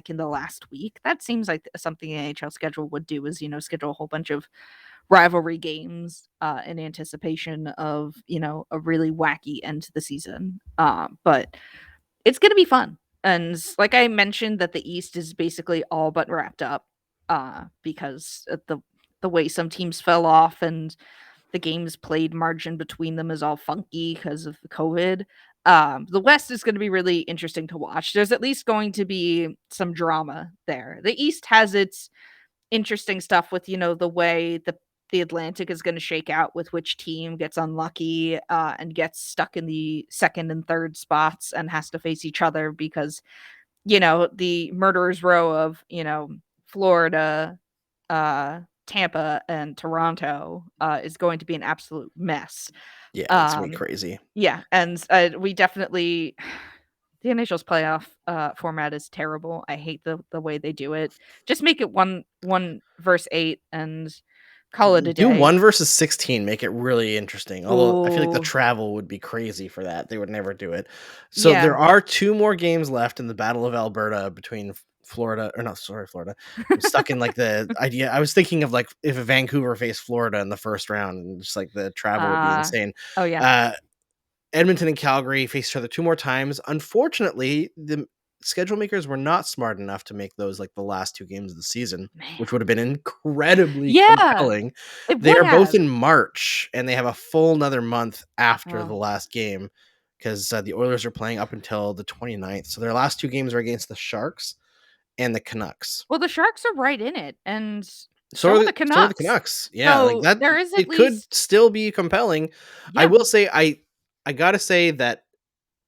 Speaker 2: in the last week. That seems like something the NHL schedule would do. Is schedule a whole bunch of rivalry games in anticipation of a really wacky end to the season. But it's gonna be fun. And like I mentioned, that the East is basically all but wrapped up because of the way some teams fell off and the games played margin between them is all funky because of the COVID. The West is going to be really interesting to watch. There's at least going to be some drama there. The East has its interesting stuff with, the way the Atlantic is going to shake out with which team gets unlucky and gets stuck in the second and third spots and has to face each other because, the murderer's row of, Florida, Tampa, and Toronto is going to be an absolute mess.
Speaker 3: Yeah, it's gonna be
Speaker 2: Um,
Speaker 3: crazy.
Speaker 2: yeah, and we definitely the NHL's playoff format is terrible. I hate the way they do it. Just make it one versus 8 and call it a
Speaker 3: Do
Speaker 2: day.
Speaker 3: 1 versus 16, make it really interesting. Although I feel like the
Speaker 2: Ooh,
Speaker 3: travel would be crazy for that. They would never do it. So
Speaker 2: yeah.
Speaker 3: there are 2 more games left in the Battle of Alberta between Florida or no, sorry, Florida. I'm stuck in like the idea. I was thinking of like if Vancouver faced Florida in the first round and just like the travel would be insane.
Speaker 2: Oh yeah.
Speaker 3: Uh Edmonton and Calgary face each other 2 more times. Unfortunately, the schedule makers were not smart enough to make those like the last 2 games of the season,
Speaker 2: Man.
Speaker 3: which would have been incredibly
Speaker 2: Yeah.
Speaker 3: compelling.
Speaker 2: It
Speaker 3: They
Speaker 2: would
Speaker 3: are both
Speaker 2: have.
Speaker 3: in March, and they have a full another month after the
Speaker 2: Oh.
Speaker 3: last game because the Oilers are playing up until the 29th. So their last 2 games are against the Sharks and the Canucks.
Speaker 2: Well, the Sharks are right in it, and
Speaker 3: So
Speaker 2: so
Speaker 3: are
Speaker 2: are
Speaker 3: the
Speaker 2: the
Speaker 3: so are the
Speaker 2: Canucks.
Speaker 3: Canucks. Yeah, like
Speaker 2: So
Speaker 3: that
Speaker 2: there is at
Speaker 3: it could
Speaker 2: least
Speaker 3: still be compelling. I
Speaker 2: yeah.
Speaker 3: will say I gotta say that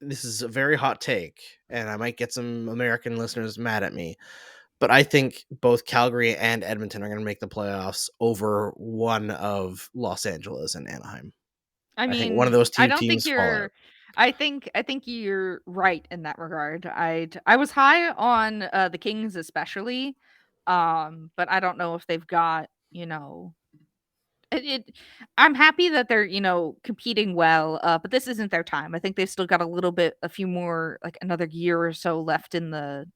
Speaker 3: this is a very hot take, and I might get some American listeners mad at me, but I think both Calgary and Edmonton are going to make the playoffs over one of Los Angeles and Anaheim.
Speaker 2: I
Speaker 3: I think one of
Speaker 2: mean,
Speaker 3: those
Speaker 2: I
Speaker 3: two
Speaker 2: don't think
Speaker 3: teams fall out.
Speaker 2: you're I think you're right in that regard. I was high on the Kings especially. But I don't know if they've got, it I'm happy that they're, competing well, but this isn't their time. I think they've still got a few more, like another year or so left in the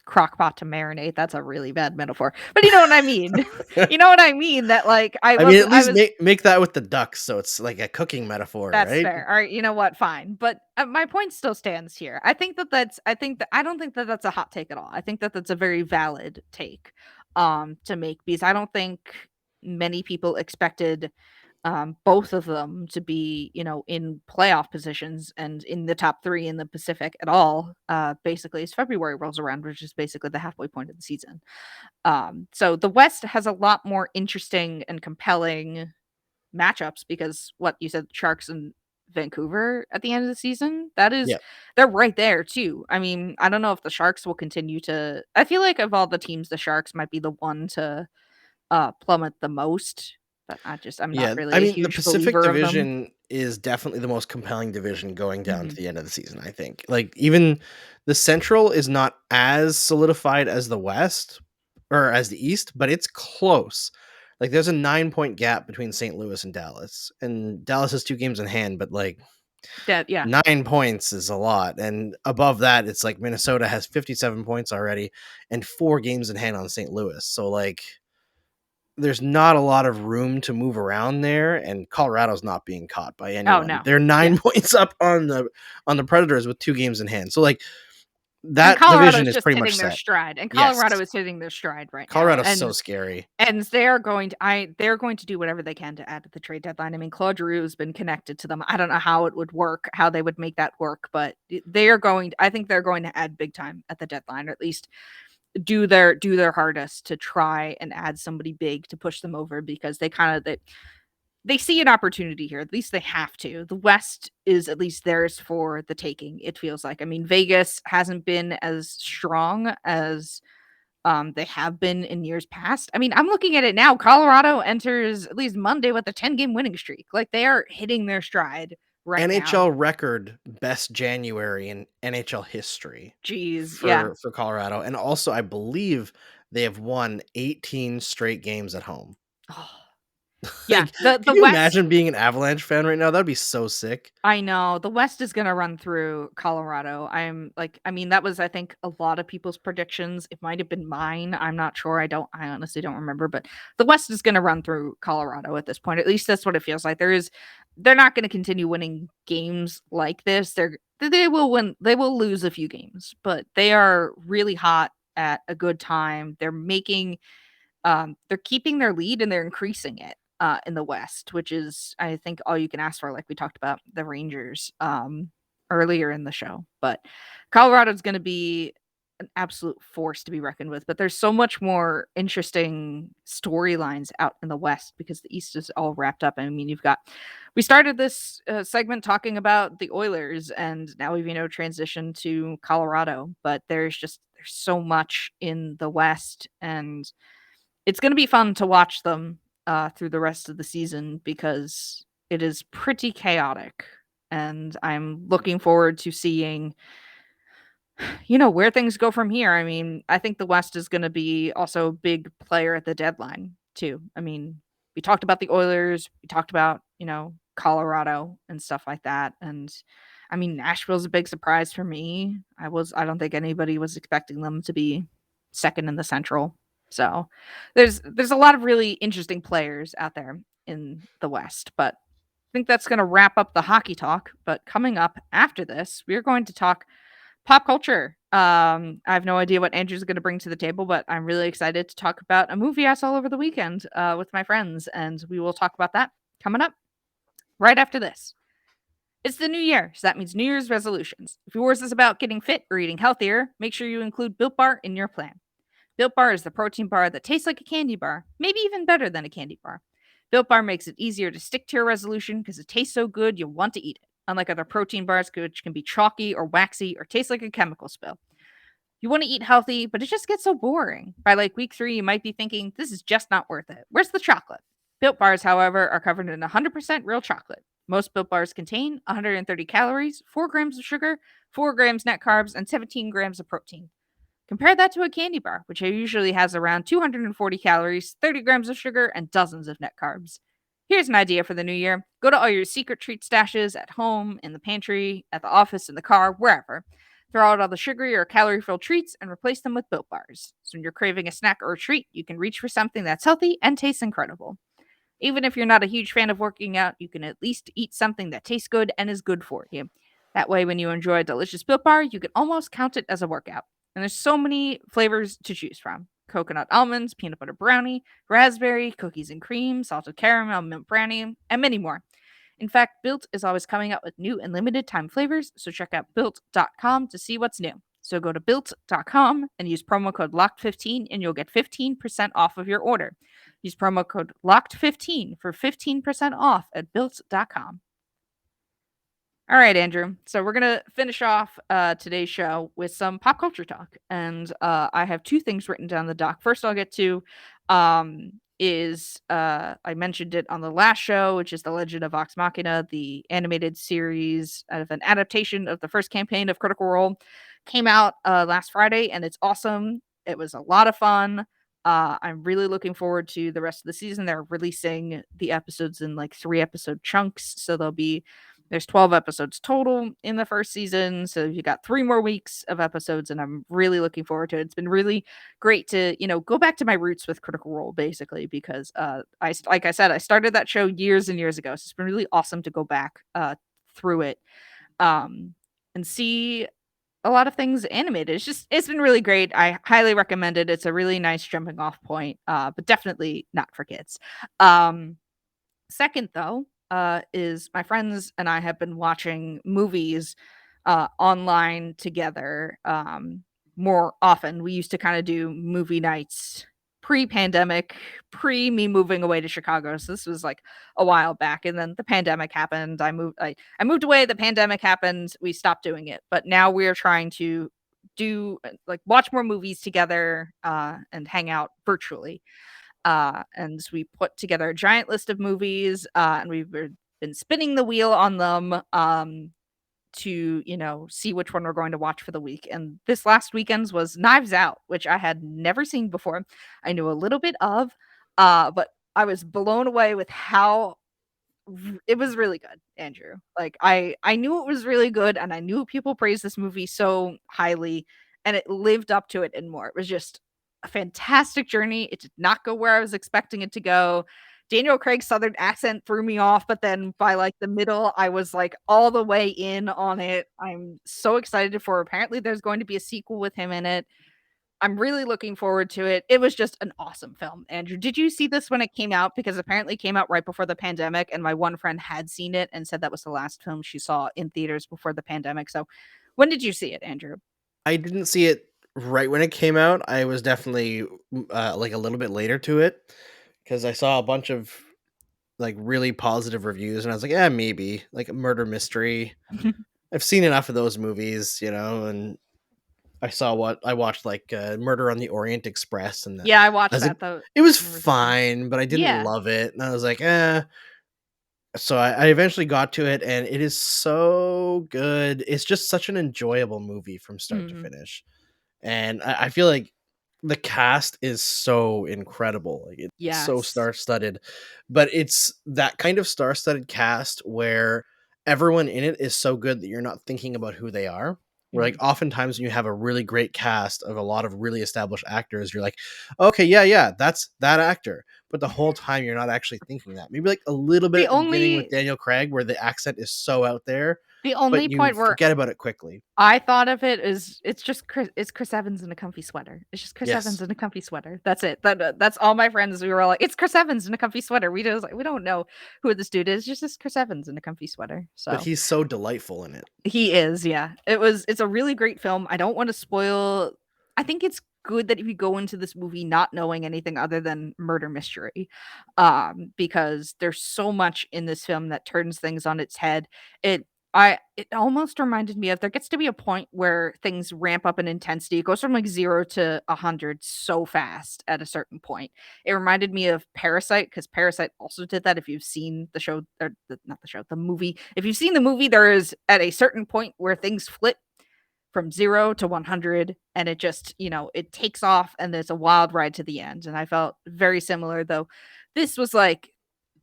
Speaker 2: crock pot to marinate. That's a really bad metaphor, but you know what I mean. You know what I mean? That like
Speaker 3: I mean, at
Speaker 2: I
Speaker 3: least
Speaker 2: was
Speaker 3: make that with the Ducks, so it's like a cooking metaphor,
Speaker 2: That's
Speaker 3: right?
Speaker 2: fair. All right, you know what? Fine. But my point still stands here. I don't think that that's a hot take at all. I think that that's a very valid take to make because I don't think many people expected both of them to be, in playoff positions and in the top 3 in the Pacific at all. Basically as February rolls around, which is basically the halfway point of the season. So the West has a lot more interesting and compelling matchups because what you said, Sharks and Vancouver at the end of the season,
Speaker 3: Yeah.
Speaker 2: they're right there too. I mean, I don't know if the Sharks will continue to. I feel like of all the teams, the Sharks might be the one to plummet the most, but I'm not
Speaker 3: Yeah,
Speaker 2: really
Speaker 3: I
Speaker 2: a
Speaker 3: mean, the
Speaker 2: huge
Speaker 3: Pacific
Speaker 2: believer of them.
Speaker 3: Division is definitely the most compelling division going down to
Speaker 2: Mhm.
Speaker 3: the end of the season, I think. Like, even the Central is not as solidified as the West or as the East, but it's close. Like, there's a 9-point gap between St. Louis and Dallas has 2 games in hand, but like
Speaker 2: Yeah.
Speaker 3: 9 points is a lot. And above that, it's like Minnesota has 57 points already and 4 games in hand on St. Louis. So, like, there's not a lot of room to move around there, and Colorado's not being caught by
Speaker 2: Oh
Speaker 3: anyone.
Speaker 2: no.
Speaker 3: They're 9
Speaker 2: Yeah.
Speaker 3: points up on the Predators with 2 games in hand. So like
Speaker 2: And
Speaker 3: that division
Speaker 2: Colorado's
Speaker 3: is
Speaker 2: just
Speaker 3: pretty much
Speaker 2: hitting their
Speaker 3: set.
Speaker 2: stride. And
Speaker 3: Yes.
Speaker 2: Colorado is hitting their stride right now.
Speaker 3: Colorado's so scary.
Speaker 2: And they're going to do whatever they can to add to the trade deadline. I mean, Claude Giroux has been connected to them. I don't know how it would work, how they would make that work, but I think they're going to add big time at the deadline, or at least do their hardest to try and add somebody big to push them over because they see an opportunity here. At least they have to. The West is at least theirs for the taking, it feels like. I mean, Vegas hasn't been as strong as they have been in years past. I mean, I'm looking at it now. Colorado enters at least Monday with a 10-game winning streak. Like they are hitting their stride right now.
Speaker 3: NHL record best January in NHL history
Speaker 2: Jeez, yeah.
Speaker 3: for Colorado. And also I believe they have won 18 straight games at home.
Speaker 2: Oh, yeah,
Speaker 3: Like,
Speaker 2: the
Speaker 3: can you
Speaker 2: West.
Speaker 3: imagine being an Avalanche fan right now? That'd be so sick.
Speaker 2: I know the West is gonna run through Colorado. I mean, that was, I think, a lot of people's predictions. It might have been mine. I'm not sure. I honestly don't remember, but the West is gonna run through Colorado at this point. At least that's what it feels like. They're not gonna continue winning games like this. they will win. They will lose a few games, but they are really hot at a good time. They're keeping their lead and they're increasing it in the West, which is, I think, all you can ask for. Like we talked about the Rangers earlier in the show, but Colorado's going to be an absolute force to be reckoned with. But there's so much more interesting storylines out in the West because the East is all wrapped up. I mean, we started this segment talking about the Oilers, and now we've transitioned to Colorado. But there's so much in the West, and it's going to be fun to watch them through the rest of the season because it is pretty chaotic. And I'm looking forward to seeing, where things go from here. I mean, I think the West is going to be also a big player at the deadline, too. I mean, we talked about the Oilers, we talked about, Colorado and stuff like that. And I mean, Nashville's a big surprise for me. I don't think anybody was expecting them to be second in the Central. So there's a lot of really interesting players out there in the West, but I think that's going to wrap up the hockey talk. But coming up after this, we're going to talk pop culture. I have no idea what Andrew's going to bring to the table, but I'm really excited to talk about a movie I saw over the weekend with my friends, and we will talk about that coming up right after this. It's the new year, so that means New Year's resolutions. If yours is about getting fit or eating healthier, make sure you include Built Bar in your plan. Built Bar is the protein bar that tastes like a candy bar, maybe even better than a candy bar. Built Bar makes it easier to stick to your resolution because it tastes so good you'll want to eat it, unlike other protein bars which can be chalky or waxy or taste like a chemical spill. You want to eat healthy, but it just gets so boring. By like week 3, you might be thinking, this is just not worth it. Where's the chocolate? Built Bars, however, are covered in 100% real chocolate. Most Built Bars contain 130 calories, 4 grams of sugar, 4 grams net carbs, and 17 grams of protein. Compare that to a candy bar, which usually has around 240 calories, 30 grams of sugar, and dozens of net carbs. Here's an idea for the new year. Go to all your secret treat stashes at home, in the pantry, at the office, in the car, wherever. Throw out all the sugary or calorie-filled treats and replace them with Built Bars. So when you're craving a snack or a treat, you can reach for something that's healthy and tastes incredible. Even if you're not a huge fan of working out, you can at least eat something that tastes good and is good for you. That way, when you enjoy a delicious Built Bar, you can almost count it as a workout. And there's so many flavors to choose from. Coconut almonds, peanut butter brownie, raspberry, cookies and cream, salted caramel, mint brownie, and many more. In fact, Built is always coming out with new and limited time flavors, so check out Built.com to see what's new. So go to Built.com and use promo code LOCKED15 and you'll get 15% off of your order. Use promo code LOCKED15 for 15% off at Built.com. All right, Andrew. So we're going to finish off today's show with some pop culture talk. And I have 2 things written down the doc. First, I'll get to I mentioned it on the last show, which is The Legend of Vox Machina, the animated series of an adaptation of the first campaign of Critical Role. Came out last Friday, and it's awesome. It was a lot of fun. I'm really looking forward to the rest of the season. They're releasing the episodes in like 3-episode chunks, so there's 12 episodes total in the first season, so you got 3 more weeks of episodes, and I'm really looking forward to it. It's been really great to, go back to my roots with Critical Role, basically, because like I said, I started that show years and years ago, so it's been really awesome to go back through it and see a lot of things animated. It's been really great. I highly recommend it. It's a really nice jumping off point, but definitely not for kids. Second, though, is my friends and I have been watching movies online together more often. We used to kind of do movie nights pre-pandemic, pre me moving away to Chicago. So this was like a while back, and then the pandemic happened. I moved away. The pandemic happened. We stopped doing it, but now we're trying to watch more movies together and hang out virtually. And we put together a giant list of movies, and we've been spinning the wheel on them to see which one we're going to watch for the week. And this last weekend's was Knives Out, which I had never seen before. I knew a little bit of, but I was blown away with how it was really good, Andrew. Like I knew it was really good, and I knew people praised this movie so highly, and it lived up to it and more. It was just a fantastic journey. It did not go where I was expecting it to go. Daniel Craig's Southern accent threw me off, but then by like the middle, I was like all the way in on it. I'm so excited for. Apparently, there's going to be a sequel with him in it. I'm really looking forward to it. It was just an awesome film. Andrew, did you see this when it came out? Because apparently it came out right before the pandemic, and my one friend had seen it and said that was the last film she saw in theaters before the pandemic. So, when did you see it, Andrew?
Speaker 3: I didn't see it right when it came out. I was definitely like a little bit later to it because I saw a bunch of like really positive reviews, and I was like, yeah, maybe like a murder mystery. I've seen enough of those movies, and I watched like Murder on the Orient Express, and
Speaker 2: Yeah, I
Speaker 3: I
Speaker 2: watched
Speaker 3: was like,
Speaker 2: that though.
Speaker 3: it was
Speaker 2: Never seen it.
Speaker 3: fine, but I didn't
Speaker 2: Yeah.
Speaker 3: love it, and I was like, eh. So I eventually got to it, and it is so good. It's just such an enjoyable movie from start to
Speaker 2: Mhm.
Speaker 3: finish, and I feel like the cast is so incredible. Like it's so
Speaker 2: Yes.
Speaker 3: star-studded, but it's that kind of star-studded cast where everyone in it is so good that you're not thinking about who they are. Where like
Speaker 2: Mhm.
Speaker 3: oftentimes when you have a really great cast of a lot of really established actors, you're like, okay, yeah, that's that actor. But the whole time you're not actually thinking that. Maybe like a little bit
Speaker 2: The
Speaker 3: at the beginning with
Speaker 2: only
Speaker 3: Daniel Craig, where the accent is so out there,
Speaker 2: the only
Speaker 3: but you
Speaker 2: point where
Speaker 3: forget about it quickly.
Speaker 2: I thought of it is it's Chris Evans in a comfy sweater. It's just Chris Evans
Speaker 3: Yes,
Speaker 2: in a comfy sweater. That's it. That's all my friends. We were all like, it's Chris Evans in a comfy sweater. We don't know who this dude is. Just this Chris Evans in a comfy sweater.
Speaker 3: but
Speaker 2: So
Speaker 3: he's so delightful in it.
Speaker 2: he is, yeah. It's a really great film. I don't want to spoil. I think it's good that if you go into this movie not knowing anything other than murder mystery, because there's so much in this film that turns things on its head. It almost reminded me of there gets to be a point where things ramp up in intensity. It goes from like 0 to 100 so fast at a certain point. It reminded me of Parasite because Parasite also did that. If you've seen the show, or not the show, the movie. If you've seen the movie, there is at a certain point where things flip from 0 to 100 and it just, it takes off and there's a wild ride to the end. And I felt very similar, though. This was like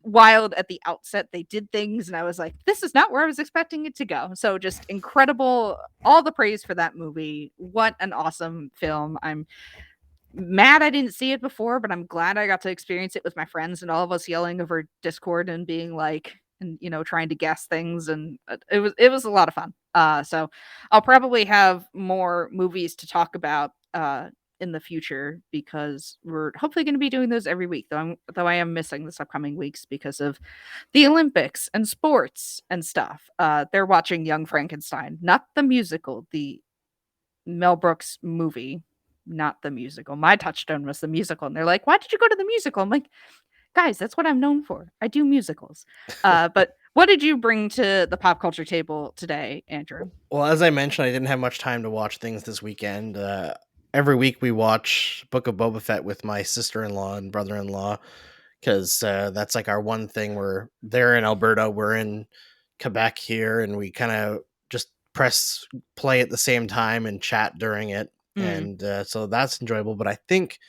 Speaker 2: wild at the outset. They did things and I was like, this is not where I was expecting it to go. So just incredible. All the praise for that movie. What an awesome film. I'm mad I didn't see it before, but I'm glad I got to experience it with my friends and all of us yelling over Discord and being like, and trying to guess things, and it was a lot of fun. So I'll probably have more movies to talk about in the future because we're hopefully going to be doing those every week. Though I am missing this upcoming weeks because of the Olympics and sports and stuff. They're watching Young Frankenstein, not the musical, the Mel Brooks movie, not the musical. My touchstone was the musical, and they're like, "Why did you go to the musical?" I'm like, "Guys, that's what I'm known for. I do musicals." But what did you bring to the pop culture table today, Andrew?
Speaker 3: Well, as I mentioned, I didn't have much time to watch things this weekend. Every week we watch Book of Boba Fett with my sister-in-law and brother-in-law because that's like our one thing. They're in Alberta, we're in Quebec here, and we kind of just press play at the same time and chat during it.
Speaker 2: Mm,
Speaker 3: And so that's enjoyable. But I think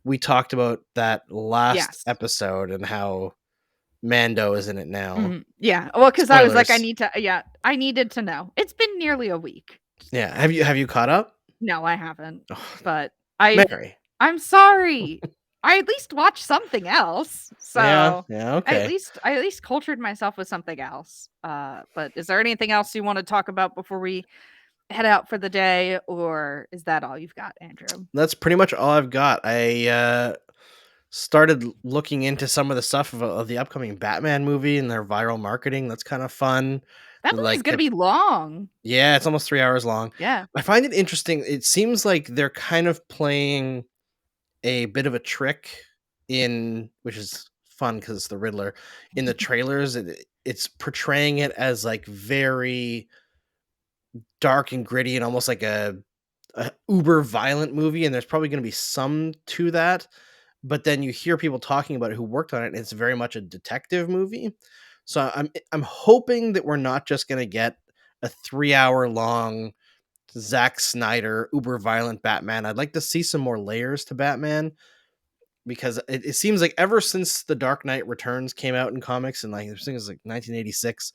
Speaker 3: we talked about that last
Speaker 2: yes.
Speaker 3: episode and how Mando is in it now.
Speaker 2: Mhm. Yeah. Well, because I was like,
Speaker 3: Spoilers.
Speaker 2: I needed to know. It's been nearly a week.
Speaker 3: Yeah. Have you caught up?
Speaker 2: No, I haven't,
Speaker 3: Oh,
Speaker 2: but I've
Speaker 3: Mary.
Speaker 2: I'm sorry. I at least watched something else.
Speaker 3: Yeah.
Speaker 2: So,
Speaker 3: Yeah.
Speaker 2: I at
Speaker 3: Okay.
Speaker 2: least I at least cultured myself with something else. But is there anything else you wanna talk about before we head out for the day, or is that all you've got, Andrew?
Speaker 3: That's pretty much all I've got. I started looking into some of the stuff of the upcoming Batman movie and their viral marketing. That's kind of fun.
Speaker 2: That movie's
Speaker 3: Like,
Speaker 2: gonna be long.
Speaker 3: yeah, it's almost 3 hours long.
Speaker 2: Yeah.
Speaker 3: I find it interesting. It seems like they're kind of playing a bit of a trick which is fun because it's the Riddler. In the trailers, it's portraying it as like very dark and gritty and almost like a uber violent movie, and there's probably going to be some to that, but then you hear people talking about it who worked on it, and it's very much a detective movie. So I'm hoping that we're not just going to get a 3 hour long Zack Snyder uber violent Batman. I'd like to see some more layers to Batman because it seems like ever since The Dark Knight Returns came out in comics, and like I think it was like 1986,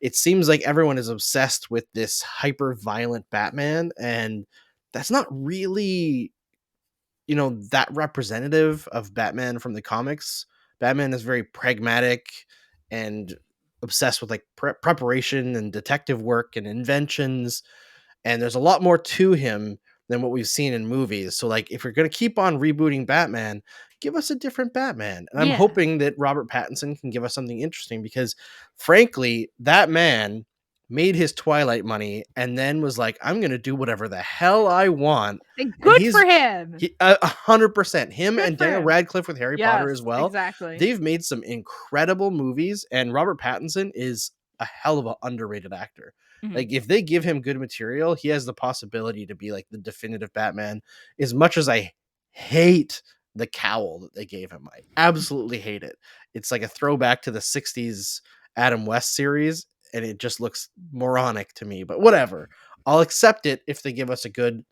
Speaker 3: it seems like everyone is obsessed with this hyper violent Batman, and that's not really that representative of Batman from the comics. Batman is very pragmatic and obsessed with like preparation and detective work and inventions, and there's a lot more to him than what we've seen in movies. So like if you're going to keep on rebooting Batman, give us a different Batman. And I'm
Speaker 2: Yeah.
Speaker 3: hoping that Robert Pattinson can give us something interesting, because frankly, that man made his Twilight money and then was like, I'm going to do whatever the hell I want.
Speaker 2: And
Speaker 3: And
Speaker 2: good for him.
Speaker 3: 100%. Him
Speaker 2: Good
Speaker 3: and
Speaker 2: for
Speaker 3: Daniel
Speaker 2: him.
Speaker 3: Radcliffe with Harry Potter as well.
Speaker 2: Exactly.
Speaker 3: They've made some incredible movies, and Robert Pattinson is a hell of an underrated actor.
Speaker 2: Mhm.
Speaker 3: Like if they give him good material, he has the possibility to be like the definitive Batman. As much as I hate the cowl that they gave him, I absolutely hate it. It's like a throwback to the 60s Adam West series, and it just looks moronic to me, but whatever. I'll accept it if they give us a good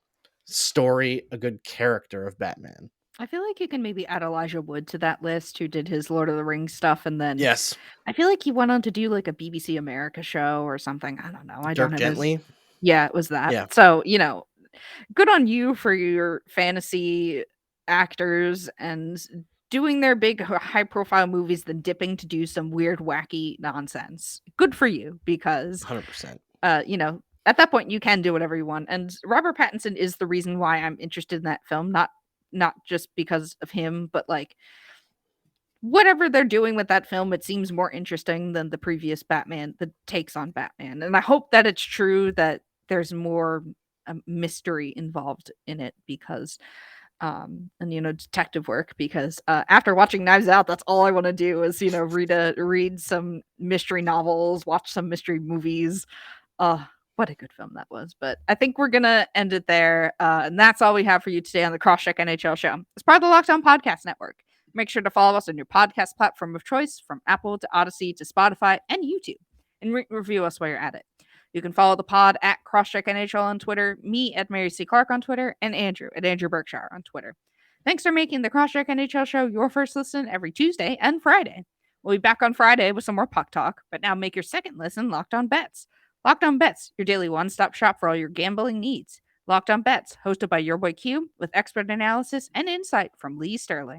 Speaker 3: story, a good character of Batman.
Speaker 2: I feel like you can maybe add Elijah Wood to that list, who did his Lord of the Rings stuff, and then
Speaker 3: Yes.
Speaker 2: I feel like he went on to do like a BBC America show or something. I don't know. I don't
Speaker 3: Dirk
Speaker 2: have his.
Speaker 3: Gently.
Speaker 2: Yeah, it was that.
Speaker 3: Yeah.
Speaker 2: So, good on you for your fantasy actors and doing their big high profile movies, then dipping to do some weird, wacky nonsense. Good for you, because
Speaker 3: 100%.
Speaker 2: at that point you can do whatever you want. And Robert Pattinson is the reason why I'm interested in that film, not just because of him, but like whatever they're doing with that film, it seems more interesting than the previous Batman, the takes on Batman. And I hope that it's true that there's more mystery involved in it, because and detective work, because after watching Knives Out, that's all I want to do is read some mystery novels, watch some mystery movies. What a good film that was. But I think we're gonna end it there, and that's all we have for you today on the Cross-Check NHL Show. It's part of the Locked On Podcast Network. Make sure to follow us on your podcast platform of choice, from Apple to Odyssey to Spotify and YouTube, and review us while you're at it. You can follow the pod at Cross-Check NHL on Twitter, me at Mary C. Clarke on Twitter, and Andrew at Andrew Berkshire on Twitter. Thanks for making the Cross-Check NHL Show your first listen every Tuesday and Friday. We'll be back on Friday with some more puck talk, but now make your second listen Locked On Bets. Locked On Bets, your daily one-stop shop for all your gambling needs. Locked On Bets, hosted by your boy Q, with expert analysis and insight from Lee Sterling.